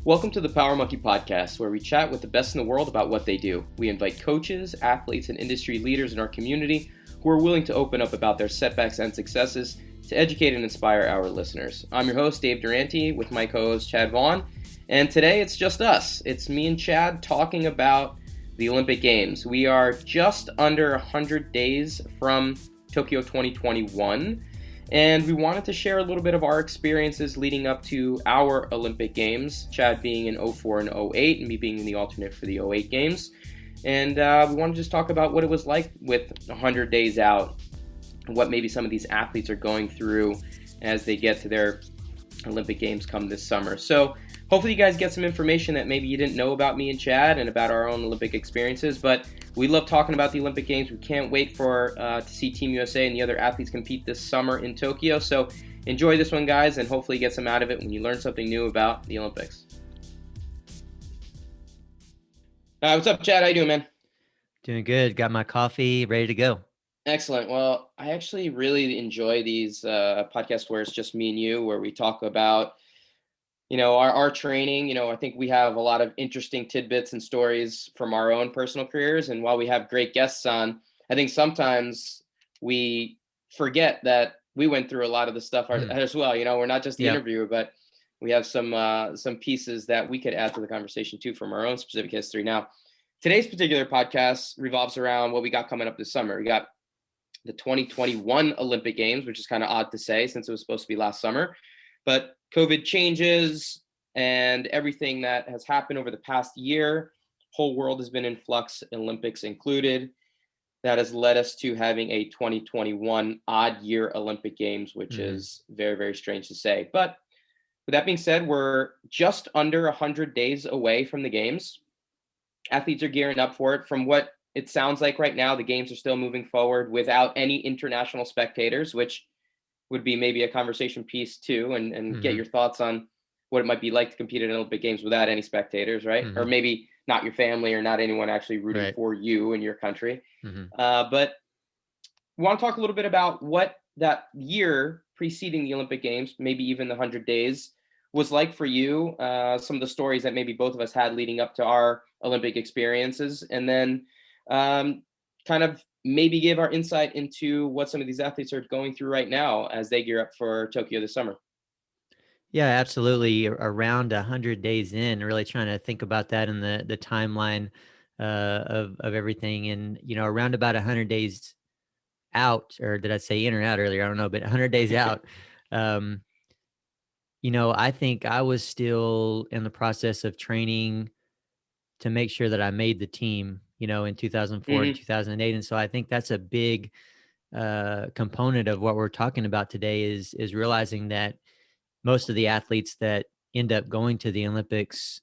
Welcome to the Power Monkey Podcast, where we chat with the best in the world about what they do. We invite coaches, athletes, and industry leaders in our community who are willing to open up about their setbacks and successes to educate and inspire our listeners. I'm your host, Dave Durante, with my co-host, Chad Vaughn, and today it's just us. It's me and Chad talking about the Olympic Games. We are just under 100 days from Tokyo 2021, and we wanted to share a little bit of our experiences leading up to our Olympic Games, Chad being in 04 and 08, and me being the alternate for the 08 Games. And we want to just talk about what it was like with 100 days out, what maybe some of these athletes are going through as they get to their Olympic Games come this summer. So hopefully you guys get some information that maybe you didn't know about me and Chad and about our own Olympic experiences. But we love talking about the Olympic Games. We can't wait to see Team USA and the other athletes compete this summer in Tokyo. So enjoy this one, guys, and hopefully get some out of it when you learn something new about the Olympics. What's up, Chad? How you doing, man? Doing good. Got my coffee, ready to go. Excellent. Well, I actually really enjoy these podcasts where it's just me and you, where we talk about our training. I think we have a lot of interesting tidbits and stories from our own personal careers. And while we have great guests on, I think sometimes we forget that we went through a lot of the stuff as well. We're not just the interviewer, but we have some pieces that we could add to the conversation too from our own specific history. Now, today's particular podcast revolves around what we got coming up this summer. We got the 2021 Olympic Games, which is kind of odd to say since it was supposed to be last summer. But COVID changes and everything that has happened over the past year, whole world has been in flux, Olympics included. That has led us to having a 2021 odd year Olympic Games, which is very, very strange to say. But with that being said, we're just under 100 days away from the Games. Athletes are gearing up for it. From what it sounds like right now, the Games are still moving forward without any international spectators, which would be maybe a conversation piece too, and get your thoughts on what it might be like to compete at Olympic Games without any spectators, right? Or maybe not your family or not anyone actually rooting for you in your country. But we want to talk a little bit about what that year preceding the Olympic Games, maybe even the 100 days, was like for you, some of the stories that maybe both of us had leading up to our Olympic experiences, and then kind of maybe give our insight into what some of these athletes are going through right now as they gear up for Tokyo this summer. Yeah, absolutely. Around 100 days in, really trying to think about that in the timeline of everything. And, around about 100 days out, or did I say in or out earlier? I don't know, but 100 days out, I think I was still in the process of training to make sure that I made the team, in 2004 and 2008. And so I think that's a big component of what we're talking about today is realizing that most of the athletes that end up going to the Olympics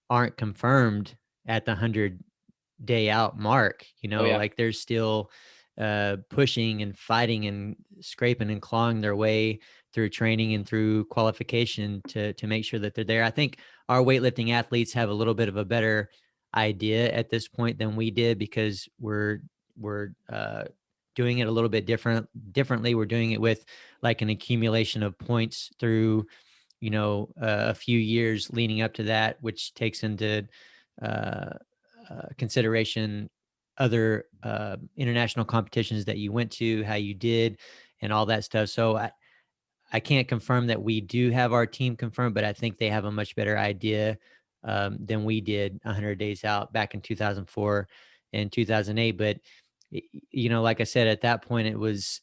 aren't confirmed at the 100-day out mark. Like they're still pushing and fighting and scraping and clawing their way through training and through qualification to make sure that they're there. I think our weightlifting athletes have a little bit of a better idea at this point than we did because we're doing it a little bit differently. We're doing it with like an accumulation of points through, a few years leading up to that, which takes into consideration other international competitions that you went to, how you did, and all that stuff. So I can't confirm that we do have our team confirmed, but I think they have a much better idea than we did 100 days out back in 2004 and 2008. But, like I said, at that point, it was,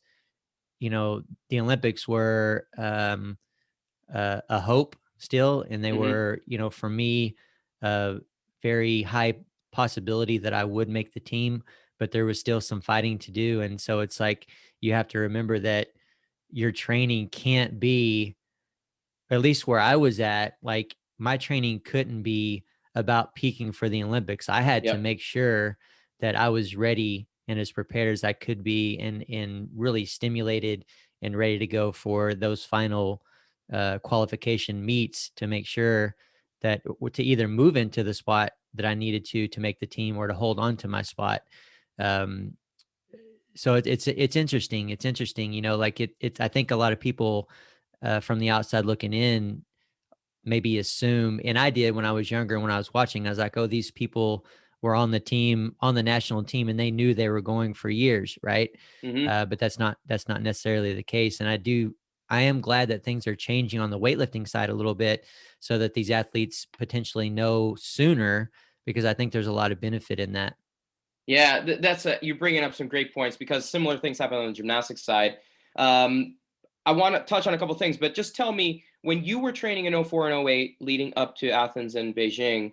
the Olympics were a hope still. And they were, for me, a very high possibility that I would make the team, but there was still some fighting to do. And so it's like, you have to remember that your training can't be, at least where I was at, like my training couldn't be about peaking for the Olympics. I had to make sure that I was ready and as prepared as I could be and really stimulated and ready to go for those final qualification meets to make sure that to either move into the spot that I needed to make the team or to hold on to my spot. So it's interesting. It's interesting, like I think a lot of people from the outside looking in maybe assume, and I did when I was younger, when I was watching, I was like, oh, these people were on the team, on the national team, and they knew they were going for years, right? Hmm. But that's not necessarily the case. And I am glad that things are changing on the weightlifting side a little bit, so that these athletes potentially know sooner, because I think there's a lot of benefit in that. Yeah, you're bringing up some great points because similar things happen on the gymnastics side. Um, I want to touch on a couple things, but just tell me when you were training in '04 and '08 leading up to Athens and Beijing,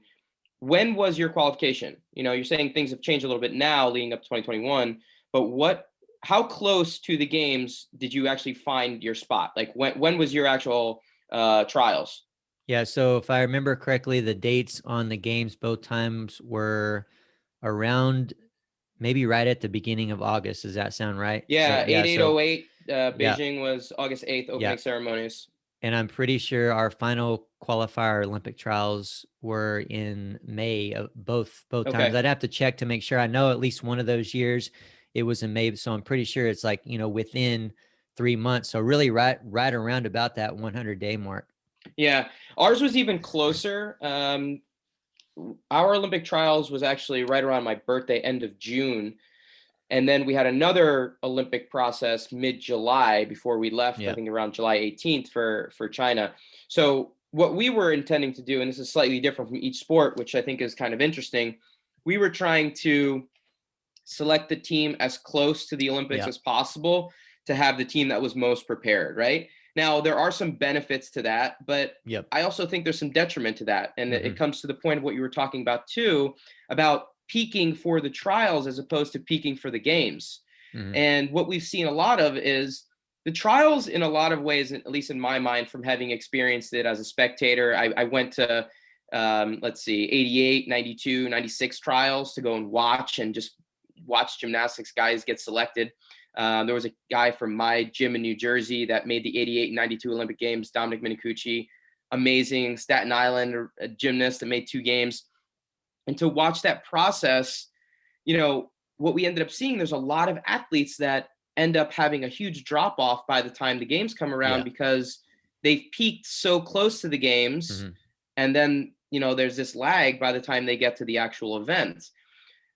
when was your qualification? You're saying things have changed a little bit now leading up to 2021, but how close to the games did you actually find your spot? Like when was your actual trials? Yeah. So if I remember correctly, the dates on the games both times were around maybe right at the beginning of August. Does that sound right? So Yeah, yeah. 88 So '08. yeah, Beijing was August 8th, yeah. opening ceremonies. And I'm pretty sure our final qualifier Olympic trials were in May of both times. Okay. I'd have to check to make sure. I know at least one of those years it was in May, so I'm pretty sure it's like, within 3 months. So really right around about that 100-day mark. Yeah, ours was even closer. Our Olympic trials was actually right around my birthday, end of June. And then we had another Olympic process mid-July before we left, I Yeah. think around July 18th for China. So what we were intending to do, and this is slightly different from each sport, which I think is kind of interesting, we were trying to select the team as close to the Olympics Yeah. as possible to have the team that was most prepared, right? Now, there are some benefits to that, but Yep. I also think there's some detriment to that. And it Hmm. comes to the point of what you were talking about too, about peaking for the trials as opposed to peaking for the games. Hmm. And what we've seen a lot of is the trials, in a lot of ways, at least in my mind, from having experienced it as a spectator. I went to, let's see, 88, 92, 96 trials to go and watch and just watch gymnastics guys get selected. There was a guy from my gym in New Jersey that made the 88 and 92 Olympic Games, Dominic Minicucci, amazing Staten Island a gymnast that made two games. And to watch that process, what we ended up seeing, there's a lot of athletes that end up having a huge drop off by the time the games come around Yeah. because they've peaked so close to the games. Hmm. And then, there's this lag by the time they get to the actual event.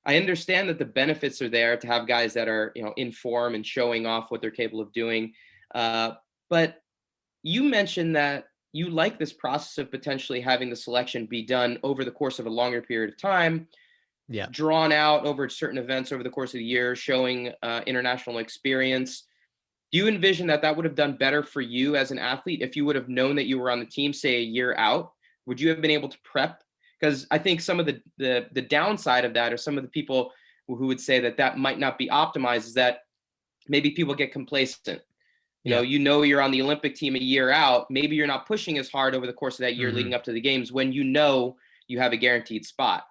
I understand that the benefits are there to have guys that are, in form and showing off what they're capable of doing. But you mentioned that you like this process of potentially having the selection be done over the course of a longer period of time, Yeah. drawn out over certain events over the course of the year, showing international experience. Do you envision that that would have done better for you as an athlete if you would have known that you were on the team, say a year out? Would you have been able to prep? Because I think some of the downside of that, or some of the people who would say that that might not be optimized, is that maybe people get complacent. Yeah. You're on the Olympic team a year out. Maybe you're not pushing as hard over the course of that year Hmm. leading up to the games when you have a guaranteed spot.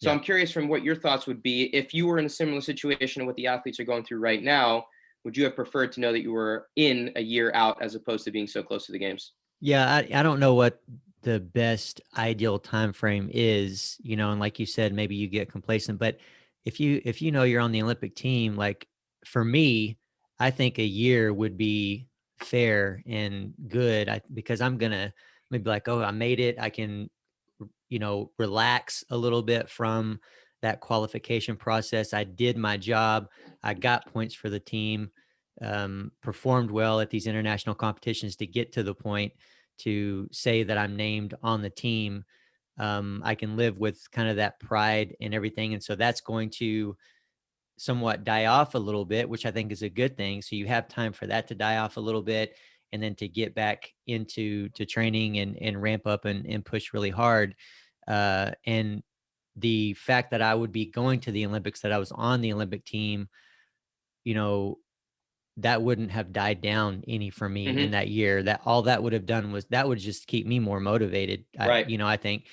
So Yeah. I'm curious from what your thoughts would be if you were in a similar situation to what the athletes are going through right now. Would you have preferred to know that you were in a year out as opposed to being so close to the games? Yeah, I don't know what the best ideal time frame is, and like you said, maybe you get complacent, but if you know you're on the Olympic team, like for me, I think a year would be fair and good. Because I'm gonna maybe like, oh, I made it. I can, relax a little bit from that qualification process. I did my job. I got points for the team. Performed well at these international competitions to get to the point to say that I'm named on the team. I can live with kind of that pride and everything. And so that's going to somewhat die off a little bit, which I think is a good thing. So you have time for that to die off a little bit, and then to get back into training and ramp up and push really hard. And the fact that I would be going to the Olympics, that I was on the Olympic team, you know, that wouldn't have died down any for me in Hmm. that year. That all that would have done was that would just keep me more motivated. Right. I think.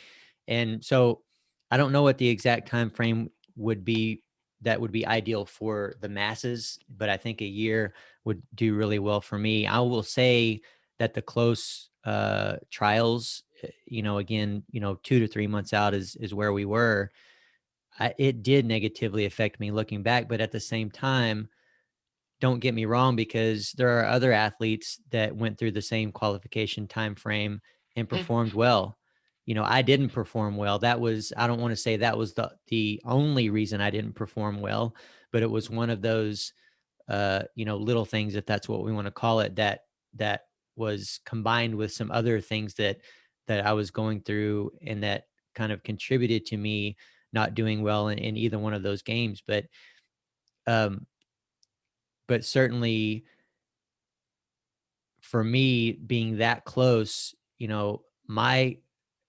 And so I don't know what the exact time frame would be that would be ideal for the masses, but I think a year would do really well for me. I will say that the close trials, again, 2 to 3 months out is where we were. It did negatively affect me looking back, but at the same time, don't get me wrong, because there are other athletes that went through the same qualification time frame and performed well. I didn't perform well. I don't want to say that was the only reason I didn't perform well, but it was one of those, little things, if that's what we want to call it, that was combined with some other things that I was going through, and that kind of contributed to me not doing well in either one of those games. Um, but certainly for me, being that close, my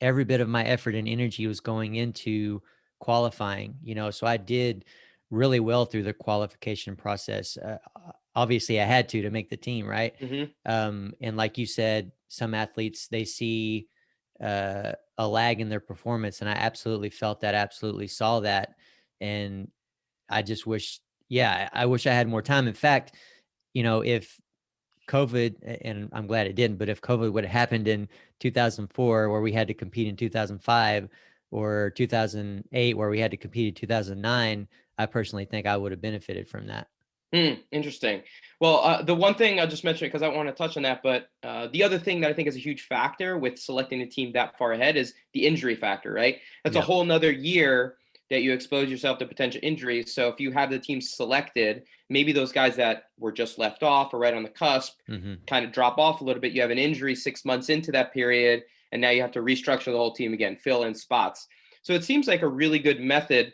every bit of my effort and energy was going into qualifying, so I did really well through the qualification process. Obviously I had to make the team, right? Hmm. And like you said, some athletes, they see a lag in their performance, and I absolutely felt that, absolutely saw that. And I just wish, yeah, I wish I had more time. In fact, if COVID, and I'm glad it didn't, but if COVID would have happened in 2004, where we had to compete in 2005, or 2008, where we had to compete in 2009, I personally think I would have benefited from that. Interesting. Well, the one thing I'll just mention, because I want to touch on that, but the other thing that I think is a huge factor with selecting a team that far ahead is the injury factor, right? That's a Yep. whole nother year that you expose yourself to potential injuries. So if you have the team selected, maybe those guys that were just left off or right on the cusp Mm-hmm. kind of drop off a little bit. You have an injury 6 months into that period, and now you have to restructure the whole team again, fill in spots. So it seems like a really good method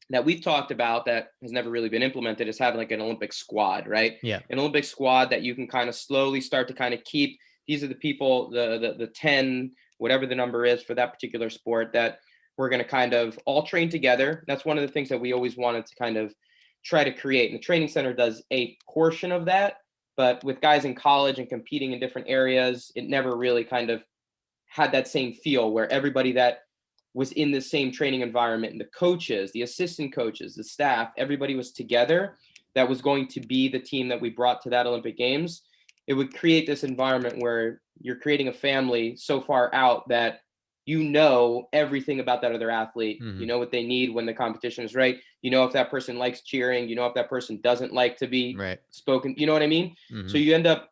that we've talked about that has never really been implemented is having like an Olympic squad, right? Yeah. An Olympic squad that you can kind of slowly start to kind of keep. These are the people, the 10, whatever the number is for that particular sport, that we're going to kind of all train together. That's one of the things that we always wanted to kind of try to create. And the training center does a portion of that, but with guys in college and competing in different areas, it never really kind of had that same feel where everybody that was in the same training environment, and the coaches, the assistant coaches, the staff, everybody was together. That was going to be the team that we brought to that Olympic Games. It would create this environment where you're creating a family so far out that you know everything about that other athlete. Mm-hmm. You know what they need when the competition is right. You know if that person likes cheering. You know if that person doesn't like to be Right. spoken. You know what I mean? So Mm-hmm. you end up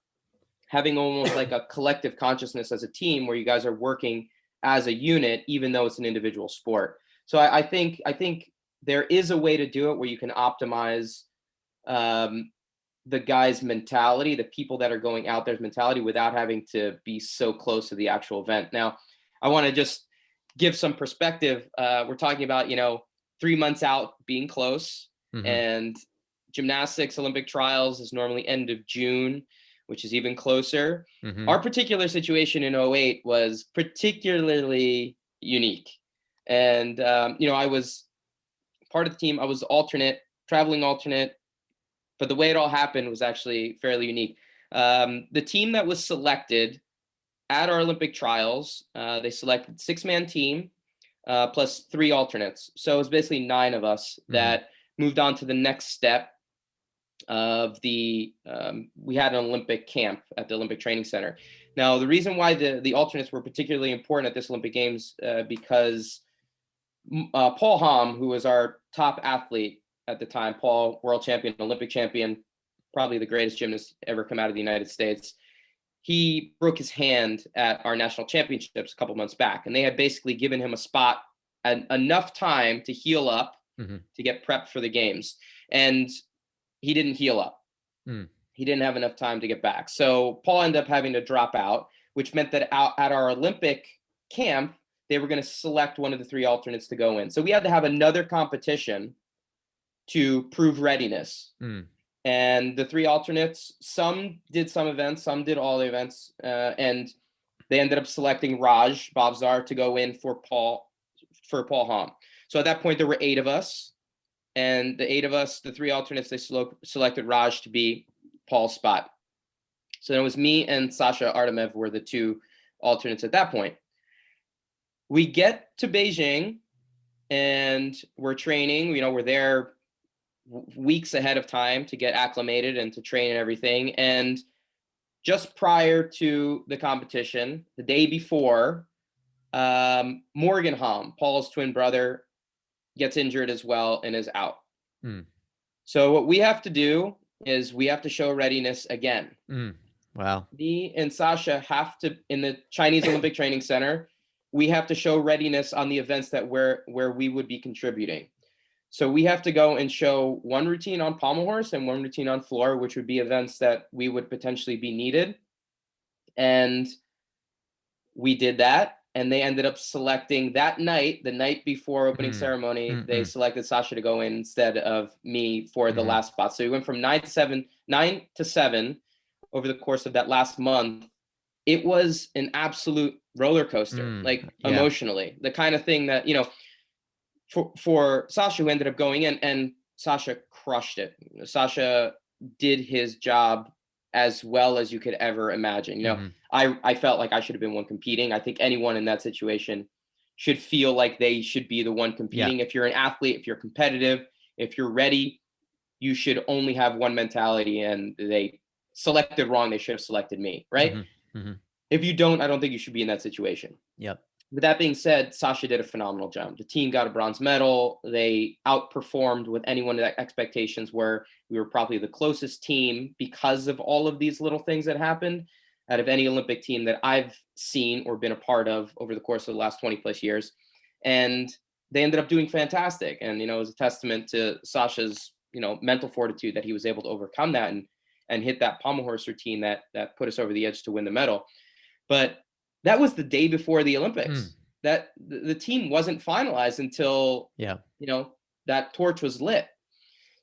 having almost like a collective consciousness as a team where you guys are working as a unit, even though it's an individual sport. So I think there is a way to do it where you can optimize the guys' mentality, the people that are going out there's mentality, without having to be so close to the actual event. Now, I want to just give some perspective. We're talking about 3 months out being close, Mm-hmm. and gymnastics Olympic trials is normally end of June, which is even closer. Mm-hmm. Our particular situation in '08 was particularly unique. And, I was part of the team. I was alternate, traveling alternate, but the way it all happened was actually fairly unique. The team that was selected at our Olympic trials, they selected 6-man team plus 3 alternates. So it was basically 9 of us Mm-hmm. that moved on to the next step of we had an Olympic camp at the Olympic Training Center. Now, the reason why the alternates were particularly important at this Olympic Games, because Paul Hom, who was our top athlete at the time, Paul, world champion, Olympic champion, probably the greatest gymnast ever come out of the United States, he broke his hand at our national championships a couple months back, and they had basically given him a spot and enough time to heal up, Mm-hmm. to get prepped for the games. And he didn't heal up. Mm. He didn't have enough time to get back. So Paul ended up having to drop out, which meant that out at our Olympic camp, they were going to select one of the 3 alternates to go in. So we had to have another competition to prove readiness. Mm. And the 3 alternates, some did some events, some did all the events, and they ended up selecting Raj Bhavsar to go in for Paul Hom. So at that point, there were 8 of us, and the 8 of us, the 3 alternates, they selected Raj to be Paul's spot. So it was me and Sasha Artemev were the 2 alternates at that point. We get to Beijing and we're training. We're there weeks ahead of time to get acclimated and to train and everything. And just prior to the competition, the day before, Morgan Hom, Paul's twin brother, gets injured as well and is out. Mm. So what we have to do is we have to show readiness again. Mm. Wow. Me and Sasha have to, in the Chinese Olympic Training Center, we have to show readiness on the events that where we would be contributing. So we have to go and show one routine on pommel horse and one routine on floor, which would be events that we would potentially be needed. And we did that. And they ended up selecting that night, the night before opening Mm, ceremony, mm, they mm, selected Sasha to go in instead of me for the mhm, last spot. So we went from 9 to 7 over the course of that last month. It was an absolute roller coaster, like yeah. emotionally, the kind of thing that, for Sasha, who ended up going in, and Sasha crushed it. Sasha did his job as well as you could ever imagine. Mhm. I felt like I should have been one competing. I think anyone in that situation should feel like they should be the one Yeah. competing. If you're an athlete, if you're competitive, if you're ready, you should only have one mentality. And they selected wrong. They should have selected me, right? Mhm. Mhm. If you don't, I don't think you should be in that situation. Yep. With that being said, Sasha did a phenomenal job. The team got a bronze medal. They outperformed with anyone that expectations were. We were probably the closest team because of all of these little things that happened out of any Olympic team that I've seen or been a part of over the course of the last 20 plus years. And they ended up doing fantastic. And, it was a testament to Sasha's, mental fortitude that he was able to overcome that and hit that pommel horse routine that put us over the edge to win the medal. But that was the day before the Mm. Olympics. That the team wasn't finalized until, Yeah. that torch was lit.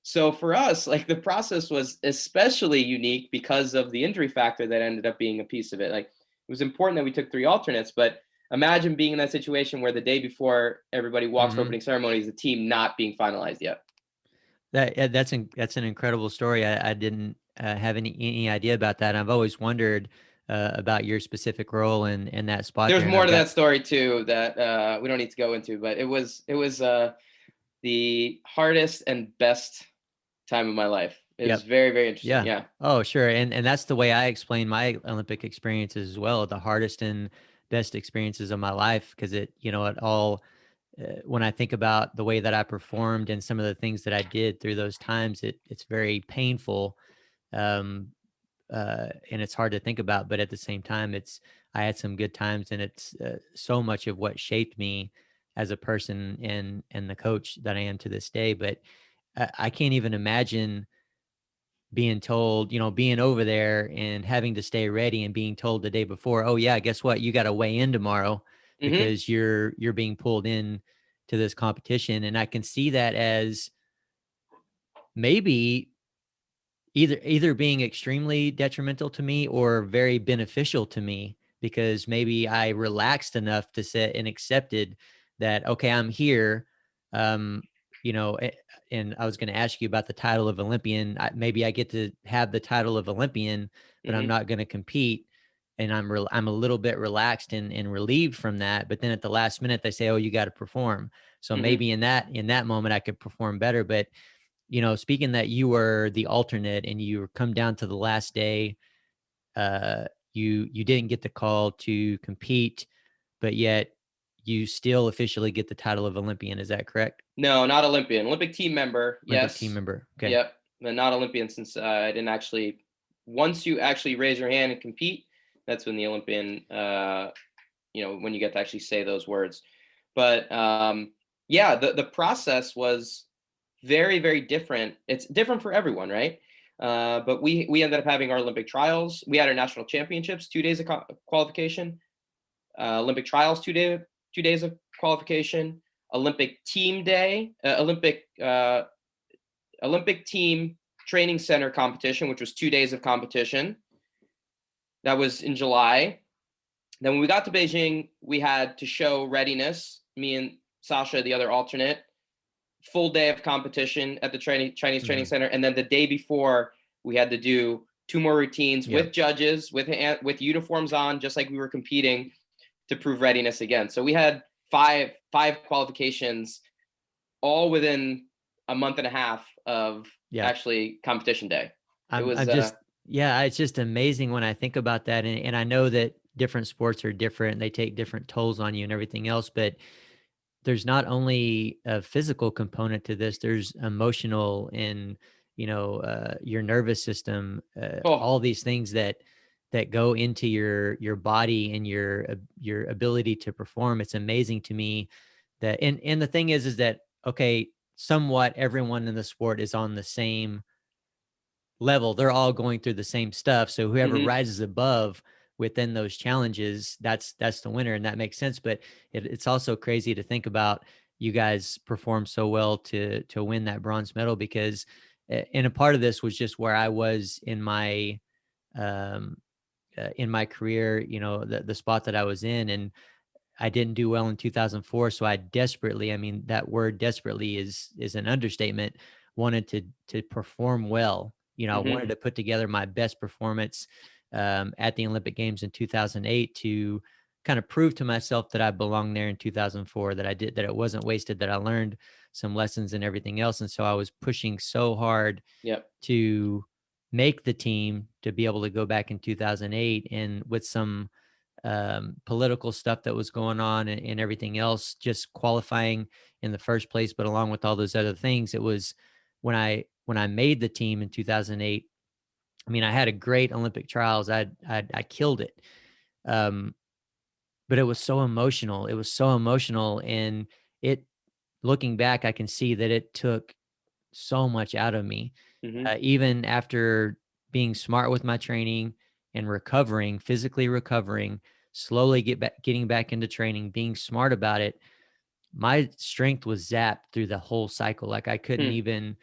So for us, like, the process was especially unique because of the injury factor that ended up being a piece of it. Like, it was important that we took 3 alternates, but imagine being in that situation where the day before everybody walks for Mhm. opening ceremonies, the team not being finalized yet. That's an incredible story. I didn't have any idea about that. I've always wondered about your specific role in that spot There's there, and more I've to got that story too that we don't need to go into, but it was the hardest and best time of my life. It was yep. very, very interesting. Yeah. Yeah. Oh, sure. And that's the way I explain my Olympic experiences as well. The hardest and best experiences of my life, because it all. When I think about the way that I performed and some of the things that I did through those times, it's very painful. Um, and it's hard to think about, but at the same time, I had some good times, and it's so much of what shaped me as a person and the coach that I am to this day. But I can't even imagine being told, being over there and having to stay ready and being told the day before, oh yeah, guess what? You got to weigh in tomorrow Hmm. because you're being pulled in to this competition. And I can see that as maybe either being extremely detrimental to me or very beneficial to me, because maybe I relaxed enough to sit and accepted that, okay, I'm here. um you know eh, and I was going to ask you about the title of Olympian. Maybe I get to have the title of Olympian, but I'm Hmm. not going to compete, and I'm a little bit relaxed and relieved from that. But then at the last minute they say, oh, you got to perform. So Hmm. maybe in that moment I could perform better. But speaking that you were the alternate and you come down to the last day, uh, you didn't get the call to compete, but yet you still officially get the title of Olympian. Is that correct? No, not Olympian. Olympic team member. Olympic team Yes. member. Okay. Yep. But not Olympian, since I didn't actually. Once you actually raise your hand and compete, that's when the Olympian. When you get to actually say those words. But yeah, the process was very, very different. It's different for everyone, right? But we ended up having our Olympic trials. We had our national championships, 2 days of qualification. Olympic trials, 2 days of qualification. Olympic team day, Olympic team training center competition, which was 2 days of competition. That was in July. Then when we got to Beijing, we had to show readiness. Me and Sasha, the other alternate, full day of competition at the Chinese training Hmm. center, and then the day before we had to do 2 more routines Yep. with judges, with uniforms on, just like we were competing, to prove readiness again. So we had five qualifications, all within a month and a half of Yeah. actually competition day. It I'm was I'm just Yeah, it's just amazing when I think about that. And I know that different sports are different. They take different tolls on you and everything else, but there's not only a physical component to this, there's emotional and your nervous system, oh all these things that that go into your body and your ability to perform. It's amazing to me that, and the thing is that, okay, somewhat everyone in the sport is on the same level. They're all going through the same stuff. So whoever Hmm. rises above within those challenges, that's the winner, and that makes sense. But it's also crazy to think about you guys perform so well to win that bronze medal, because and a part of this was just where I was um in my career, the spot that I was in, and I didn't do well in 2004. So I desperately, I mean, that word desperately is an understatement, wanted to perform well. I Hmm. wanted to put together my best performance at the Olympic Games in 2008 to kind of prove to myself that I belonged there in 2004, that I did, that it wasn't wasted, that I learned some lessons and everything else. And so I was pushing so hard Yep. to make the team to be able to go back in 2008, and with some political stuff that was going on, and everything else, just qualifying in the first place. But along with all those other things, it was when I made the team in 2008. I mean, I had a great Olympic trials. I killed it. Um, but it was so emotional. It was so emotional, and it looking back, I can see that it took so much out of me, Hmm. even after being smart with my training and recovering, physically recovering, slowly getting back into training, being smart about it. My strength was zapped through the whole cycle. Like I couldn't Hmm. even,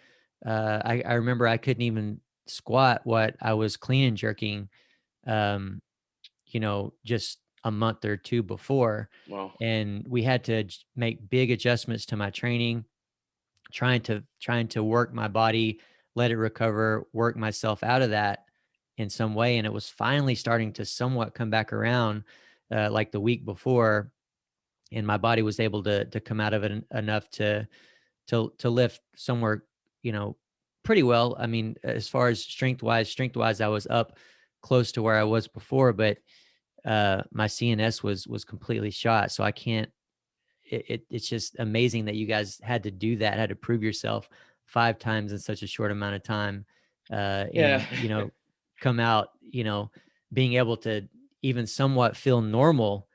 I remember I couldn't even squat what I was clean and jerking, um, just a month or two before. Wow. And we had to make big adjustments to my training, trying to work my body, let it recover, work myself out of that in some way. And it was finally starting to somewhat come back around, like the week before, and my body was able to come out of it enough to lift somewhere, you know, pretty well. I mean, as far as strength wise, I was up close to where I was before, but my CNS was completely shot. So I can't it's just amazing that you guys had to do that, had to prove yourself 5 times in such a short amount of time, Yeah. and come out, being able to even somewhat feel normal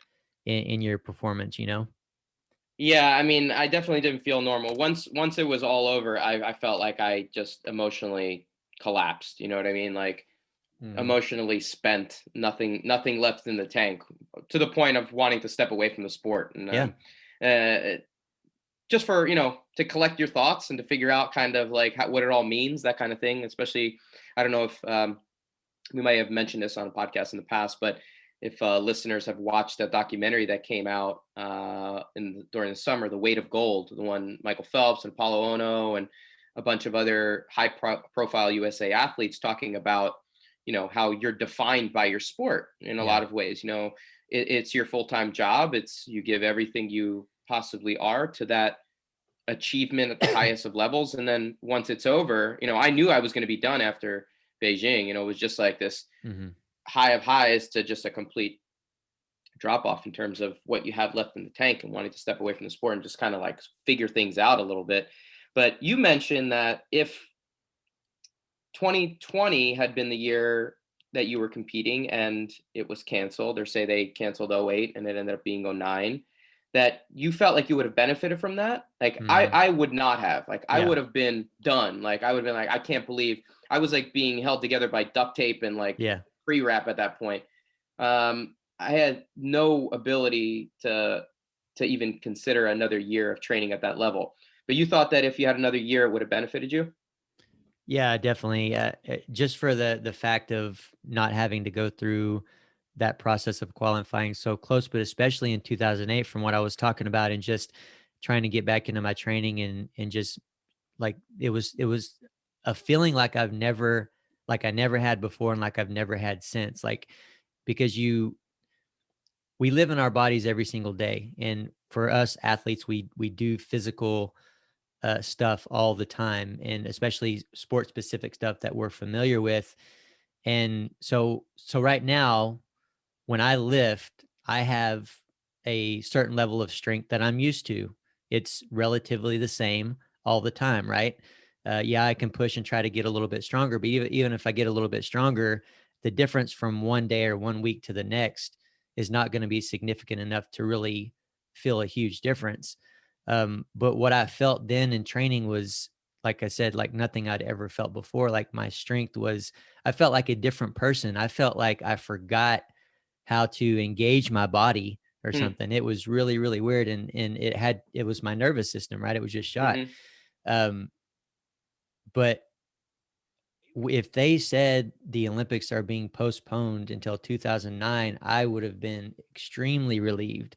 in your performance. Yeah, I mean, I definitely didn't feel normal. Once it was all over, I felt like I just emotionally collapsed. You know what I mean? Like Hmm. emotionally spent, nothing left in the tank, to the point of wanting to step away from the sport. And Yeah. uh, just for to collect your thoughts and to figure out kind of like what it all means, that kind of thing. Especially, I don't know if we might have mentioned this on a podcast in the past, but if listeners have watched that documentary that came out during the summer, "The Weight of Gold," the one Michael Phelps and Apollo Ono and a bunch of other high profile USA athletes talking about, how you're defined by your sport in a Yeah. lot of ways. It's your full-time job. It's you give everything you possibly are to that achievement at the highest of levels. And then once it's over, I knew I was going to be done after Beijing. It was just like this Hmm. high of highs to just a complete drop off in terms of what you have left in the tank, and wanting to step away from the sport and just kind of like figure things out a little bit. But you mentioned that if 2020 had been the year that you were competing and it was canceled, or say they canceled '08 and it ended up being '09, that you felt like you would have benefited from that. Like I, Hmm. I would not have. Like I Yeah. would have been done. Like I would have been like, I can't believe I was like being held together by duct tape and like Yeah. pre-wrap at that point. I had no ability to even consider another year of training at that level. But you thought that if you had another year, it would have benefited you. Yeah, definitely. Just for the fact of not having to go through that process of qualifying so close, but especially in 2008, from what I was talking about, and just trying to get back into my training, and just like it was a feeling like I never had before, and like I've never had since. Like, because we live in our bodies every single day, and for us athletes, we do physical stuff all the time, and especially sport specific stuff that we're familiar with. And so right now, when I lift, I have a certain level of strength that I'm used to. It's relatively the same all the time, right? Yeah, I can push and try to get a little bit stronger, but even if I get a little bit stronger, the difference from one day or 1 week to the next is not going to be significant enough to really feel a huge difference. But what I felt then in training was, like I said, like nothing I'd ever felt before. Like my strength was, I felt like a different person. I felt like I forgot how to engage my body or Hmm. something. It was really, really weird. And it was my nervous system, right? It was just shot. Hmm. Um, but if they said the Olympics are being postponed until 2009, I would have been extremely relieved,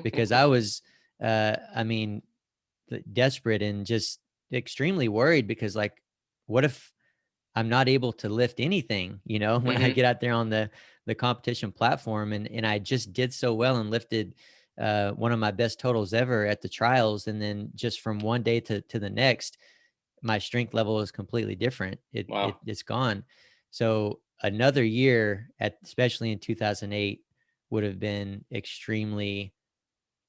because I was, I mean, desperate and just extremely worried, because like, what if I'm not able to lift anything, when I Hmm. get out there on the competition platform, and I just did so well and lifted one of my best totals ever at the trials. And then just from one day to the next, my strength level is completely different. Wow. It's gone. So another year especially in 2008 would have been extremely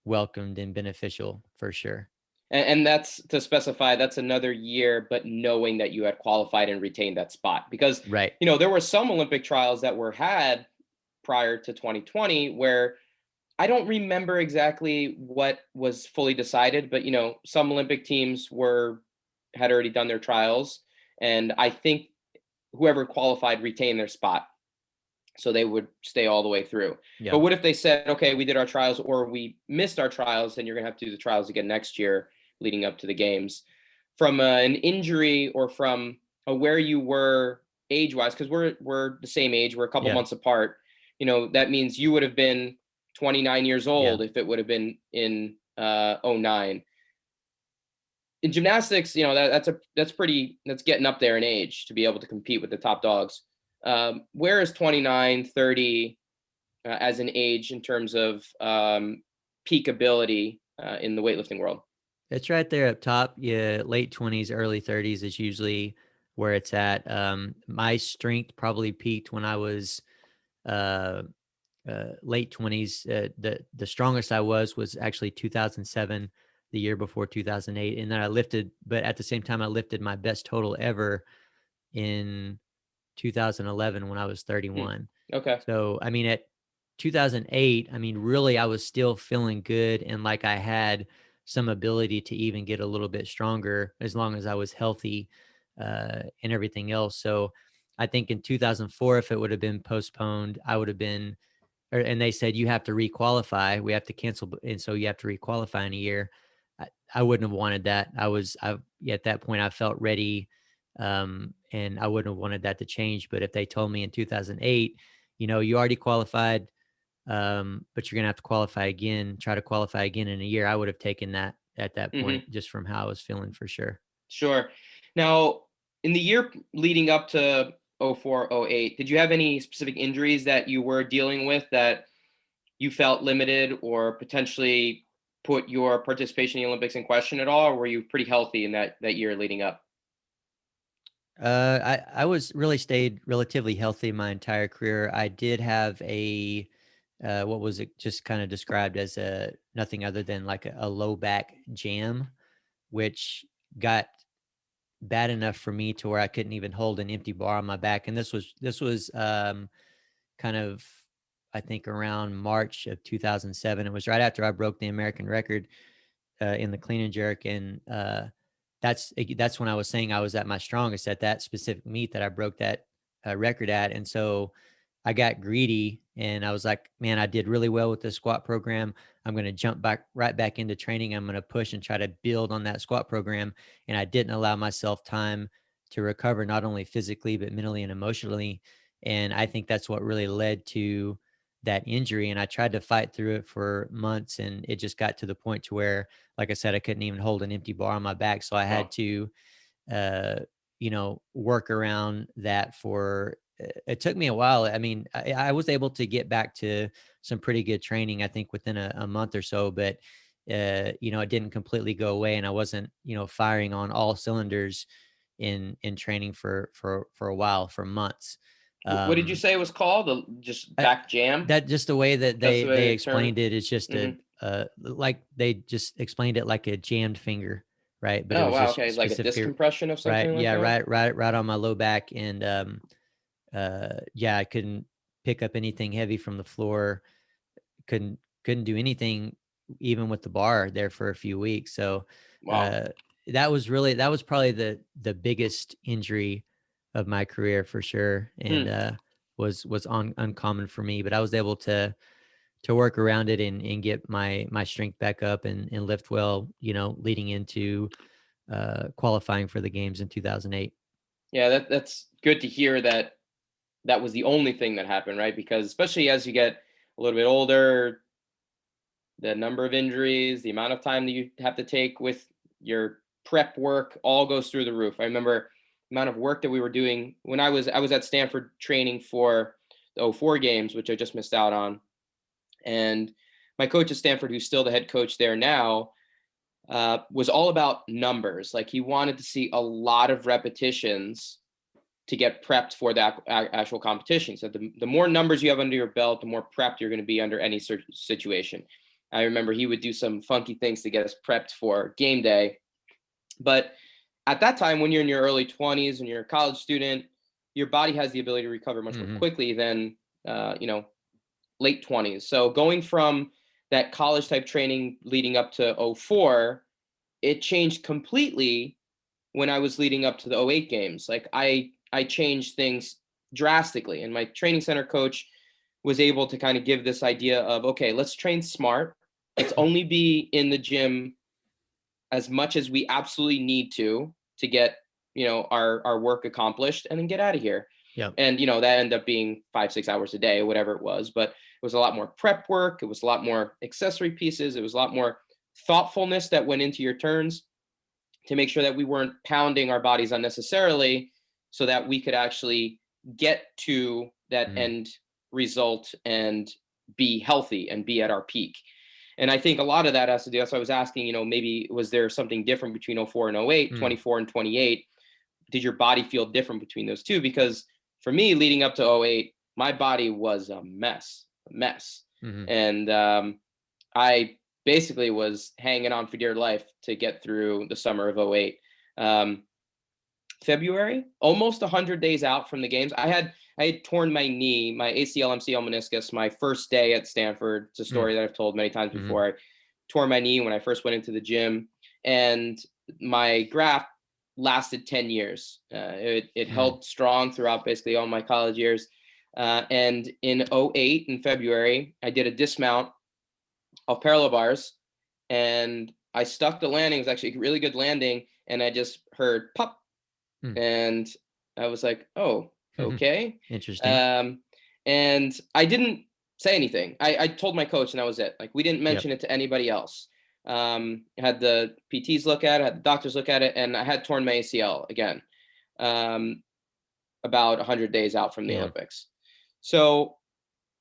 welcomed and beneficial for sure. And that's to specify, that's another year, but knowing that you had qualified and retained that spot. Because, Right. there were some Olympic trials that were had prior to 2020 where I don't remember exactly what was fully decided, but some Olympic teams had already done their trials, and I think whoever qualified retained their spot, so they would stay all the way through. Yeah. But what if they said, okay, we did our trials or we missed our trials, and you're gonna have to do the trials again next year, leading up to the games, from an injury or from where you were age wise, because we're the same age, we're a couple Yeah. months apart. That means you would have been 29 years Yeah. old if it would have been in '09. In gymnastics, that's getting up there in age to be able to compete with the top dogs. Where is 29, 30 as an age in terms of peak ability in the weightlifting world? It's right there up top. Yeah, late 20s, early 30s is usually where it's at. My strength probably peaked when I was uh, late 20s. The strongest I was actually 2007, the year before 2008, and then but at the same time, I lifted my best total ever in 2011 when I was Hmm. 31. Okay. So, I mean, at 2008, I mean, really, I was still feeling good and like I had some ability to even get a little bit stronger as long as I was healthy and everything else. So, I think in 2004, if it would have been postponed, I would have been, and they said you have to requalify, we have to cancel, and so you have to requalify in a year. I wouldn't have wanted that. At that point I felt ready, and I wouldn't have wanted that to change. But if they told me in 2008, you already qualified, but you're gonna have to qualify again, try to qualify again in a year, I would have taken that at that Hmm. point, just from how I was feeling for sure. Sure. Now, in the year leading up to '04, '08, did you have any specific injuries that you were dealing with that you felt limited or potentially put your participation in the Olympics in question at all, or were you pretty healthy in that year leading up? I was really stayed relatively healthy my entire career. I did have what was it just kind of described as a nothing other than like a low back jam, which got bad enough for me to where I couldn't even hold an empty bar on my back. And this was kind of, I think, around March of 2007. It was right after I broke the American record in the clean and jerk, and that's when I was saying I was at my strongest at that specific meet that I broke that record at. And so I got greedy and I was like, man, I did really well with this squat program. I'm going to jump right back into training. I'm going to push and try to build on that squat program. And I didn't allow myself time to recover, not only physically, but mentally and emotionally. And I think that's what really led to that injury. And I tried to fight through it for months, and it just got to the point to where, like I said, I couldn't even hold an empty bar on my back. So I had Wow. to, uh, work around that it took me a while. I mean, I was able to get back to some pretty good training, I think within a month or so, but, it didn't completely go away, and I wasn't, firing on all cylinders in training for a while, for months. What did you Um, say it was called? Just I, back jam? that just the way that That's the way they they term it? explained it is just Hmm. like they just explained it like a jammed finger, right? But it Oh, was wow. just Okay. Like a specifically discompression of right, something like yeah, that? right on my low back. And yeah, I couldn't pick up anything heavy from the floor. Couldn't do anything even with the bar there for a few weeks. So Wow. uh, that was probably the biggest injury of my career for sure, and Hmm. was uncommon for me. But I was able to work around it and get my strength back up and lift well, leading into qualifying for the games in 2008. Yeah, that's good to hear that that was the only thing that happened, right? Because especially as you get a little bit older, the number of injuries, the amount of time that you have to take with your prep work all goes through the roof. I remember the amount of work that we were doing when I was at Stanford training for the '04 games, which I just missed out on. And my coach at Stanford, who's still the head coach there now, was all about numbers. Like he wanted to see a lot of repetitions to get prepped for that actual competition. So the more numbers you have under your belt, the more prepped you're going to be under any situation. I remember he would do some funky things to get us prepped for game day. But at that time, when you're in your early 20s and you're a college student, your body has the ability to recover much more Hmm. quickly than late 20s. So going from that college type training leading up to '04, it changed completely when I was leading up to the '08 games. Like I changed things drastically, and my training center coach was able to kind of give this idea of, okay, let's train smart. Let's only be in the gym as much as we absolutely need to get our work accomplished, and then get out of here. Yep. And that ended up being 5-6 hours a day, whatever it was. But it was a lot more prep work, it was a lot more accessory pieces, it was a lot more thoughtfulness that went into your turns to make sure that we weren't pounding our bodies unnecessarily, so that we could actually get to that Mhm. end result and be healthy and be at our peak. And I think a lot of that has to do, that's why I was asking, maybe was there something different between '04 and '08, Mm. '24 and '28? Did your body feel different between those two? Because for me, leading up to '08, my body was a mess. Mhm. And I basically was hanging on for dear life to get through the summer of '08. Um, February, almost 100 days out from the games, I had torn my knee, my ACL, MCL, meniscus, my first day at Stanford. It's a Mm. story that I've told many times Mhm. before. I tore my knee when I first went into the gym, and my graft lasted 10 years. It Mm. held strong throughout basically all my college years. And in '08, in February, I did a dismount of parallel bars, and I stuck the landing. It was actually a really good landing, and I just heard pop, Mm. and I was like, "Oh, okay." Interesting. Um, and I didn't say anything. I told my coach, and that was it. Like we didn't Yep. mention it to anybody else. I had the PTs look at it, had the doctors look at it, and I had torn my ACL again, um, about 100 days out from the Yeah. Olympics. So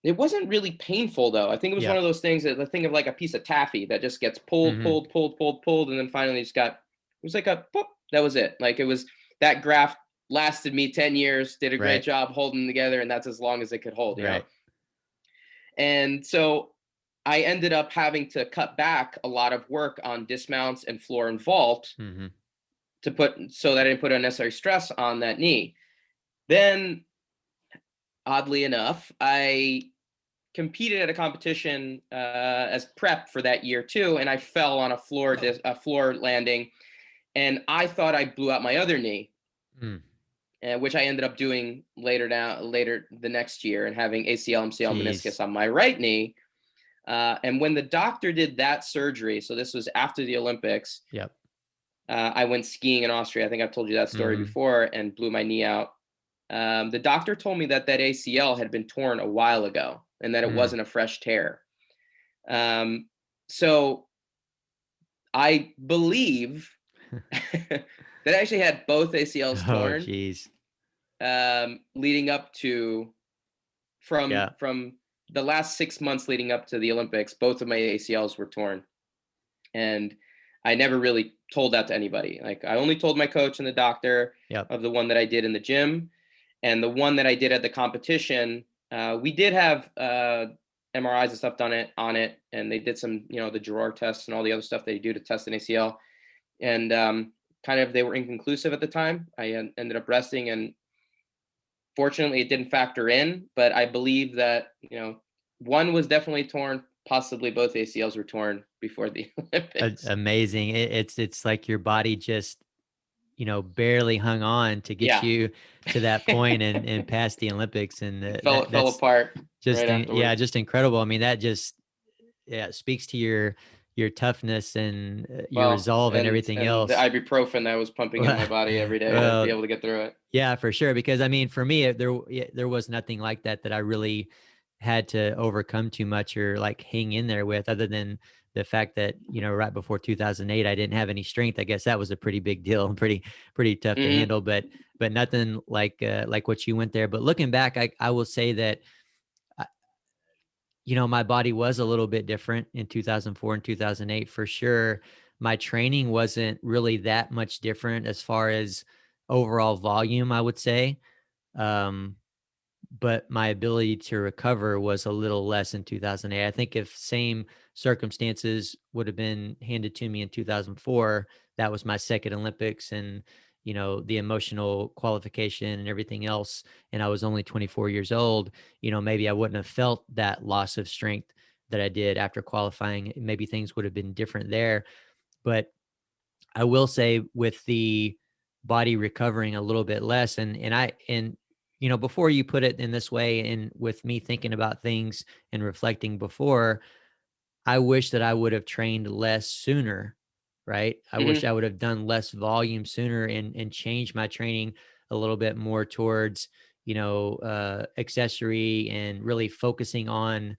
it wasn't really painful though. I think it was one Yep. of those things that, I think of like a piece of taffy that just gets pulled, Mhm. pulled, pulled, pulled, pulled, and then finally just got. It was like a pop. That was it. Like it was that graft lasted me 10 years. Did a great Right. job holding them together, and that's as long as it could hold. Right. And so I ended up having to cut back a lot of work on dismounts and floor and vault Mhm. to put so that I didn't put unnecessary stress on that knee. Then, oddly enough, I competed at a competition as prep for that year too, and I fell on a floor landing, and I thought I blew out my other knee, Mm. which I ended up doing later the next year, and having ACL, MCL, Jeez. meniscus on my right knee. And when the doctor did that surgery, so this was after the Olympics, Yep. I went skiing in Austria. I think I've told you that story Mhm. before, and blew my knee out. The doctor told me that that ACL had been torn a while ago, and that it Mm. wasn't a fresh tear. Um, so I believe that I actually had both ACLs Oh, torn, jeez. leading up to Yeah. from the last 6 months leading up to the Olympics. Both of my ACLs were torn, and I never really told that to anybody. Like I only told my coach and the doctor Yep. of the one that I did in the gym, and the one that I did at the competition. We did have MRIs and stuff done on it, and they did some, the Gerard tests and all the other stuff they do to test an ACL, and kind of they were inconclusive at the time. I ended up resting, and Fortunately, it didn't factor in, but I believe that, one was definitely torn. Possibly both ACLs were torn before the Olympics. Amazing. It's like your body just, barely hung on to get Yeah. you to that point and past the Olympics. And It fell that's apart just, right yeah, afterwards. just incredible. I mean, that just, yeah, speaks to your toughness and your Well, resolve and everything and the else. ibuprofen that I was pumping in my body every day to be Well, able to get through it. yeah, for sure. Because I mean, for me, there was nothing like that I really had to overcome too much or like hang in there with, other than the fact that, right before 2008, I didn't have any strength. I guess that was a pretty big deal and pretty tough to Hmm. handle. But nothing like what you went there. But looking back, I will say that my body was a little bit different in 2004 and 2008 for sure. My training wasn't really that much different as far as overall volume, I would say. Um, but my ability to recover was a little less in 2008. I think if same circumstances would have been handed to me in 2004, that was my second Olympics, and the emotional qualification and everything else, and I was only 24 years old, maybe I wouldn't have felt that loss of strength that I did after qualifying. Maybe things would have been different there. But I will say, with the body recovering a little bit less, and before you put it in this way, and with me thinking about things and reflecting before, I wish that I would have trained less sooner, right? I wish Hmm. I would have done less volume sooner and changed my training a little bit more towards, accessory and really focusing on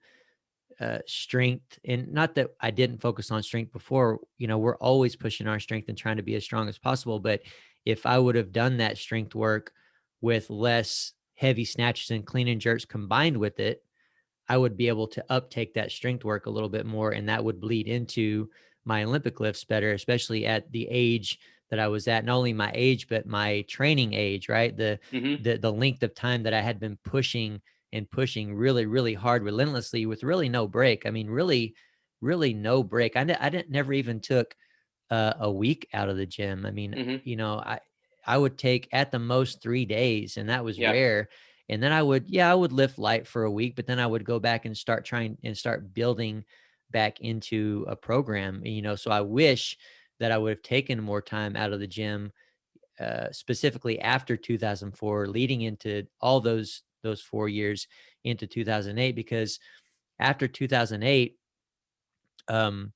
strength. And not that I didn't focus on strength before, we're always pushing our strength and trying to be as strong as possible. But if I would have done that strength work with less heavy snatches and clean and jerks combined with it, I would be able to uptake that strength work a little bit more, and that would bleed into my Olympic lifts better, especially at the age that I was at. Not only my age, but my training age, right? The Hmm. the the length of time that I had been pushing and pushing really, really hard, relentlessly, with really no break. I mean, really, really no break. I didn't never even took a week out of the gym. I mean, Hmm. I would take at the most 3 days, and that was Yeah. rare. And then I would lift light for a week, but then I would go back and start building back into a program. So I wish that I would have taken more time out of the gym, specifically after 2004, leading into all those 4 years into 2008, because after 2008, um,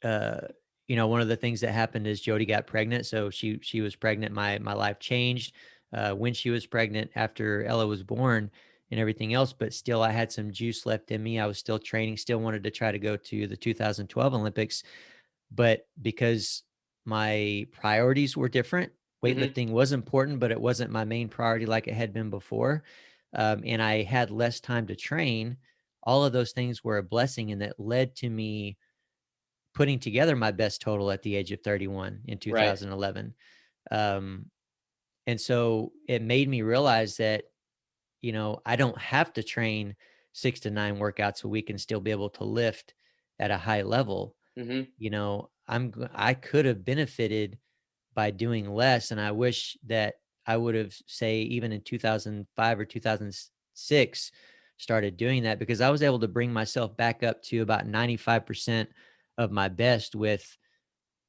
uh, one of the things that happened is Jody got pregnant. So she was pregnant. My life changed when she was pregnant, after Ella was born and everything else. But still, I had some juice left in me. I was still training, still wanted to try to go to the 2012 Olympics. But because my priorities were different, Hmm. weightlifting was important, but it wasn't my main priority like it had been before. And I had less time to train. All of those things were a blessing, and that led to me putting together my best total at the age of 31 in Right. 2011. Um, and so it made me realize that, I don't have to train 6 to 9 workouts a week and still be able to lift at a high level. Hmm. I could have benefited by doing less. And I wish that I would have, say, even in 2005 or 2006, started doing that, because I was able to bring myself back up to about 95% of my best with,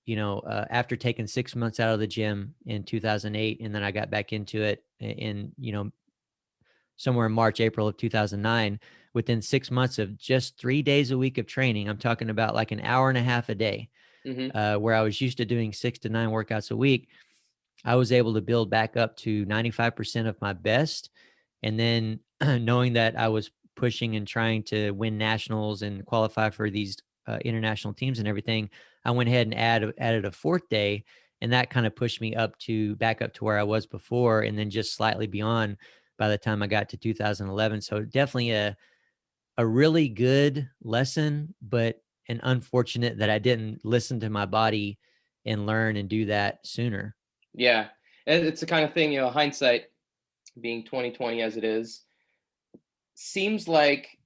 after taking 6 months out of the gym in 2008. And then I got back into it in, somewhere in March, April of 2009. Within 6 months of just 3 days a week of training, I'm talking about like an hour and a half a day, Hmm. where I was used to doing 6 to 9 workouts a week. I was able to build back up to 95% of my best. And then knowing that I was pushing and trying to win nationals and qualify for these international teams and everything, I went ahead and added a fourth day. And that kind of pushed me back up to where I was before, and then just slightly beyond by the time I got to 2011. So definitely a really good lesson, but an unfortunate that I didn't listen to my body and learn and do that sooner. Yeah. And it's the kind of thing, hindsight being 2020 as it is, seems like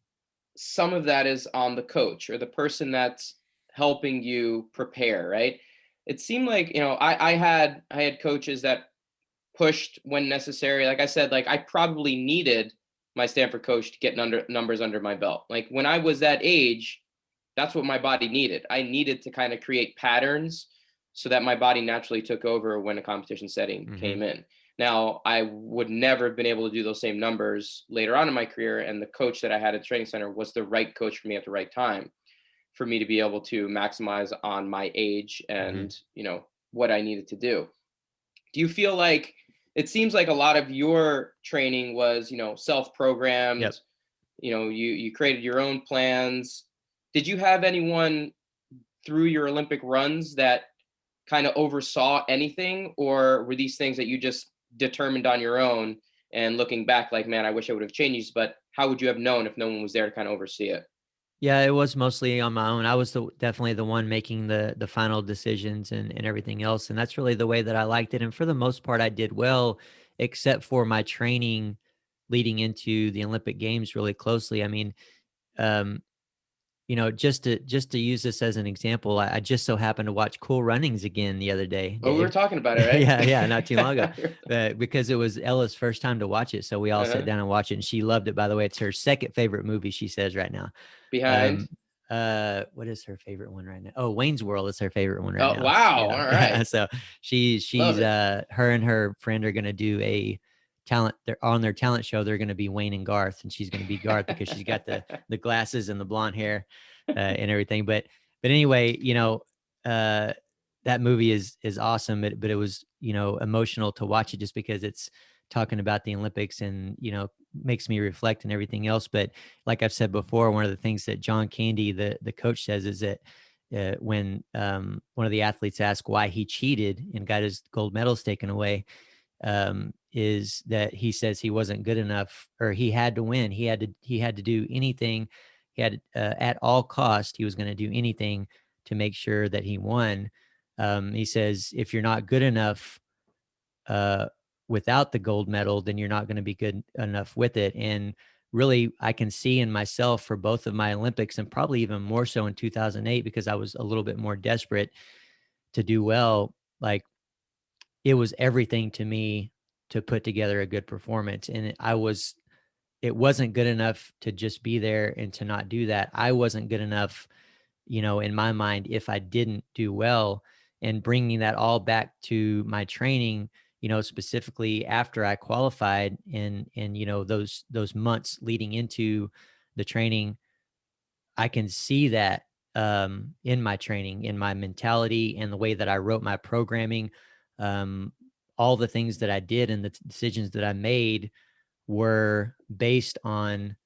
some of that is on the coach or the person that's helping you prepare, right? It seemed like, I had coaches that pushed when necessary. Like I said, like I probably needed my Stanford coach to get numbers under my belt. Like when I was that age, that's what my body needed. I needed to kind of create patterns so that my body naturally took over when a competition setting Mm-hmm. came in. Now, I would never have been able to do those same numbers later on in my career. And the coach that I had at the training center was the right coach for me at the right time for me to be able to maximize on my age Mm-hmm. and, what I needed to do. Do you feel like it seems like a lot of your training was, self-programmed, Yep. you created your own plans. Did you have anyone through your Olympic runs that kind of oversaw anything, or were these things that you just determined on your own and looking back like, man, I wish I would have changed, but how would you have known if no one was there to kind of oversee it? Yeah, it was mostly on my own. I was definitely the one making the final decisions and everything else, and that's really the way that I liked it. And for the most part, I did well, except for my training leading into the Olympic Games really closely. I mean, um, just to use this as an example, I just so happened to watch Cool Runnings again the other day, Oh, we were Dave. talking about it, Yeah, yeah, not too long ago, right? because it was Ella's first time to watch it, so we all sat Uh-huh. down and watched it, and she loved it. By the way, it's her second favorite movie. She says right now. Behind. Um, what is her favorite one right now? Oh, Wayne's World is her favorite one right Oh, now. wow. Yeah, All yeah. right. So Love she's it. her and her friend are gonna do a talent. They're on their talent show. They're gonna be Wayne and Garth, and she's gonna be Garth because she's got the glasses and the blonde hair and everything. But anyway, uh, that movie is awesome. But it was emotional to watch it just because it's talking about the Olympics and makes me reflect and everything else. But like I've said before, one of the things that John Candy, the coach, says is that when one of the athletes asked why he cheated and got his gold medals taken away, is that he says he wasn't good enough, or he had to win. He had to do anything. He had at all cost. He was going to do anything to make sure that he won. He says if you're not good enough uh, without the gold medal, then you're not going to be good enough with it. And really, I can see in myself for both of my Olympics, and probably even more so in 2008 because I was a little bit more desperate to do well. Like it was everything to me to put together a good performance. And it wasn't good enough to just be there and to not do that. I wasn't good enough, in my mind, if I didn't do well. And bringing that all back to my training, specifically after I qualified and those months leading into the training, I can see that in my training, in my mentality, and the way that I wrote my programming. Um, all the things that I did and the decisions that I made were based on